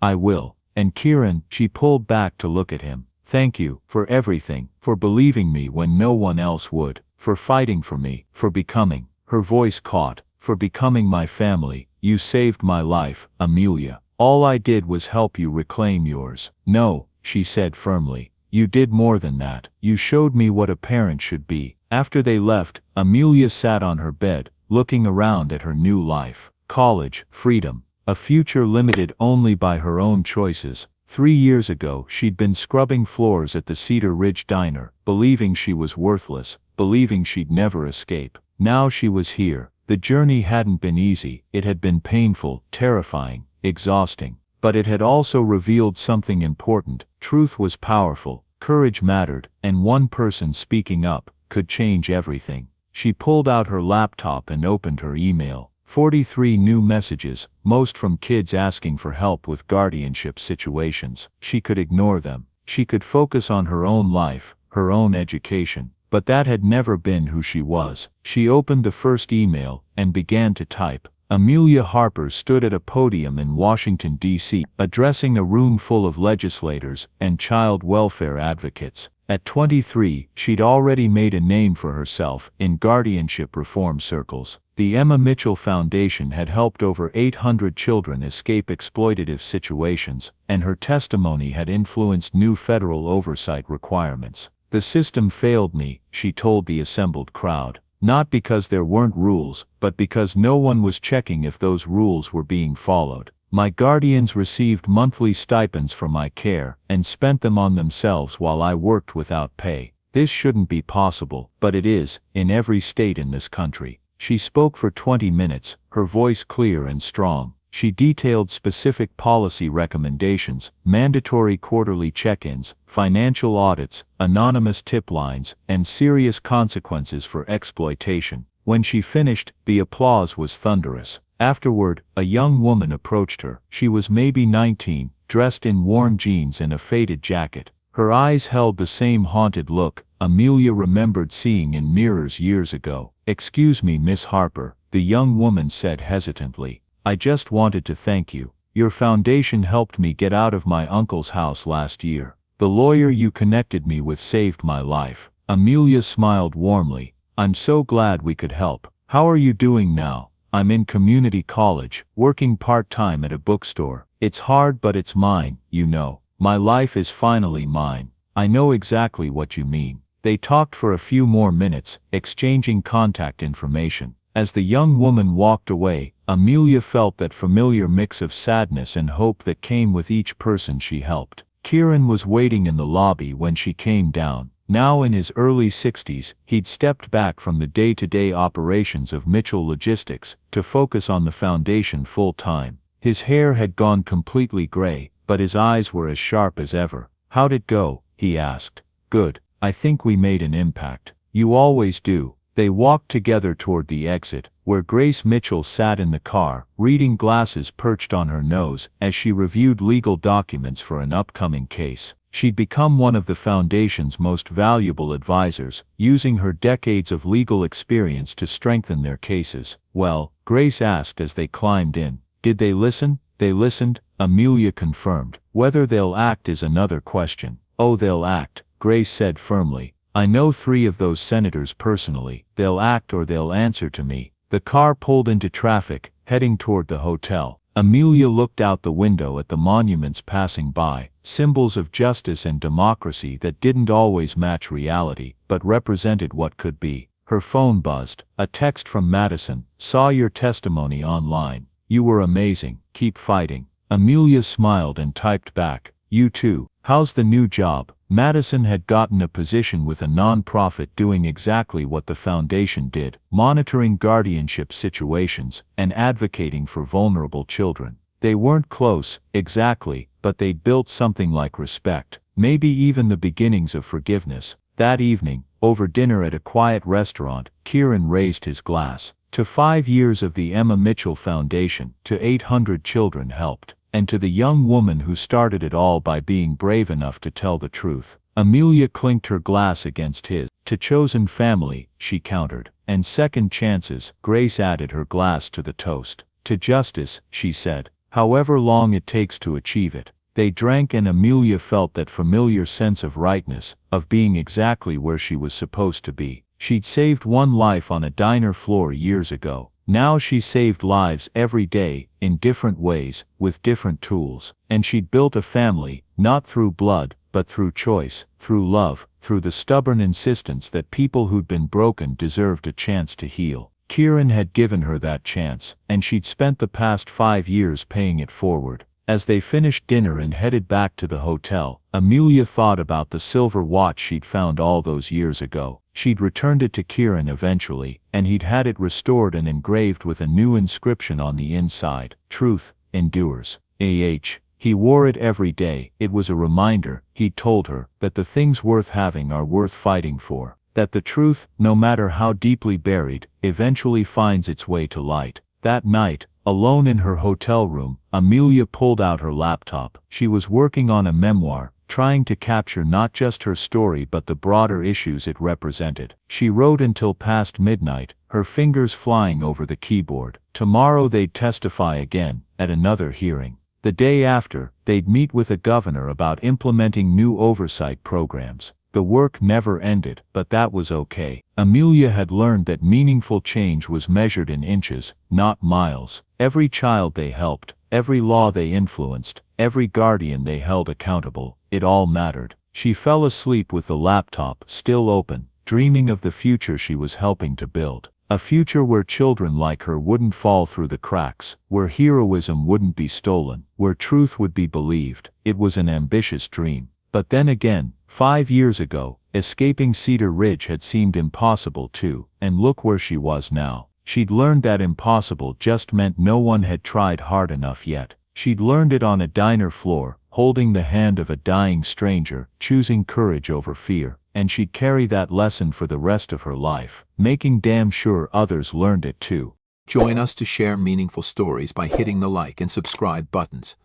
I will. And Kieran, she pulled back to look at him. Thank you, for everything, for believing me when no one else would, for fighting for me, for becoming, her voice caught, for becoming my family. You saved my life, Amelia. All I did was help you reclaim yours. No, she said firmly. You did more than that. You showed me what a parent should be. After they left, Amelia sat on her bed, looking around at her new life. College, freedom, a future limited only by her own choices. 3 years ago she'd been scrubbing floors at the Cedar Ridge Diner, believing she was worthless, believing she'd never escape. Now she was here. The journey hadn't been easy, it had been painful, terrifying, exhausting. But it had also revealed something important. Truth was powerful, courage mattered, and one person speaking up could change everything. She pulled out her laptop and opened her email. 43 new messages, most from kids asking for help with guardianship situations. She could ignore them. She could focus on her own life, her own education. But that had never been who she was. She opened the first email and began to type. Amelia Harper stood at a podium in Washington, D.C., addressing a room full of legislators and child welfare advocates. At 23, she'd already made a name for herself in guardianship reform circles. The Emma Mitchell Foundation had helped over 800 children escape exploitative situations, and her testimony had influenced new federal oversight requirements. The system failed me, she told the assembled crowd. Not because there weren't rules, but because no one was checking if those rules were being followed. My guardians received monthly stipends for my care, and spent them on themselves while I worked without pay. This shouldn't be possible, but it is, in every state in this country. She spoke for 20 minutes, her voice clear and strong. She detailed specific policy recommendations, mandatory quarterly check-ins, financial audits, anonymous tip lines, and serious consequences for exploitation. When she finished, the applause was thunderous. Afterward, a young woman approached her. She was maybe 19, dressed in worn jeans and a faded jacket. Her eyes held the same haunted look Amelia remembered seeing in mirrors years ago. "Excuse me, Miss Harper," the young woman said hesitantly. "I just wanted to thank you. Your foundation helped me get out of my uncle's house last year. The lawyer you connected me with saved my life." Amelia smiled warmly. "I'm so glad we could help. How are you doing now?" "I'm in community college, working part-time at a bookstore. It's hard, but it's mine, you know. My life is finally mine." "I know exactly what you mean." They talked for a few more minutes, exchanging contact information. As the young woman walked away, Amelia felt that familiar mix of sadness and hope that came with each person she helped. Kieran was waiting in the lobby when she came down. Now in his early 60s, he'd stepped back from the day-to-day operations of Mitchell Logistics to focus on the foundation full-time. His hair had gone completely gray, but his eyes were as sharp as ever. "How'd it go?" he asked. "Good. I think we made an impact." "You always do." They walked together toward the exit, where Grace Mitchell sat in the car, reading glasses perched on her nose as she reviewed legal documents for an upcoming case. She'd become one of the foundation's most valuable advisors, using her decades of legal experience to strengthen their cases. "Well," Grace asked as they climbed in. "Did they listen?" "They listened," Amelia confirmed. "Whether they'll act is another question." "Oh, they'll act," Grace said firmly. "I know 3 of those senators personally. They'll act or they'll answer to me." The car pulled into traffic, heading toward the hotel. Amelia looked out the window at the monuments passing by, symbols of justice and democracy that didn't always match reality, but represented what could be. Her phone buzzed. A text from Madison. "Saw your testimony online. You were amazing. Keep fighting." Amelia smiled and typed back, "You too. How's the new job?" Madison had gotten a position with a non-profit doing exactly what the foundation did, monitoring guardianship situations and advocating for vulnerable children. They weren't close, exactly, but they'd built something like respect, maybe even the beginnings of forgiveness. That evening, over dinner at a quiet restaurant, Kieran raised his glass. To 5 years of the Emma Mitchell Foundation, to 800 children helped, and to the young woman who started it all by being brave enough to tell the truth. Amelia clinked her glass against his. To chosen family, she countered. And second chances, Grace added her glass to the toast. To justice, she said, however long it takes to achieve it. They drank and Amelia felt that familiar sense of rightness, of being exactly where she was supposed to be. She'd saved one life on a diner floor years ago. Now she saved lives every day, in different ways, with different tools. And she'd built a family, not through blood, but through choice, through love, through the stubborn insistence that people who'd been broken deserved a chance to heal. Kieran had given her that chance, and she'd spent the past 5 years paying it forward. As they finished dinner and headed back to the hotel, Amelia thought about the silver watch she'd found all those years ago. She'd returned it to Kieran eventually, and he'd had it restored and engraved with a new inscription on the inside, "Truth endures." He wore it every day. It was a reminder, he'd told her, that the things worth having are worth fighting for. That the truth, no matter how deeply buried, eventually finds its way to light. That night, alone in her hotel room, Amelia pulled out her laptop. She was working on a memoir, trying to capture not just her story but the broader issues it represented. She wrote until past midnight, her fingers flying over the keyboard. Tomorrow they'd testify again, at another hearing. The day after, they'd meet with a governor about implementing new oversight programs. The work never ended, but that was okay. Amelia had learned that meaningful change was measured in inches, not miles. Every child they helped, every law they influenced, every guardian they held accountable, it all mattered. She fell asleep with the laptop still open, dreaming of the future she was helping to build. A future where children like her wouldn't fall through the cracks, where heroism wouldn't be stolen, where truth would be believed. It was an ambitious dream. But then again, 5 years ago, escaping Cedar Ridge had seemed impossible too, and look where she was now. She'd learned that impossible just meant no one had tried hard enough yet. She'd learned it on a diner floor, holding the hand of a dying stranger, choosing courage over fear, and she'd carry that lesson for the rest of her life, making damn sure others learned it too. Join us to share meaningful stories by hitting the like and subscribe buttons.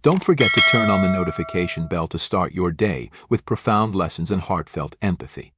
Don't forget to turn on the notification bell to start your day with profound lessons and heartfelt empathy.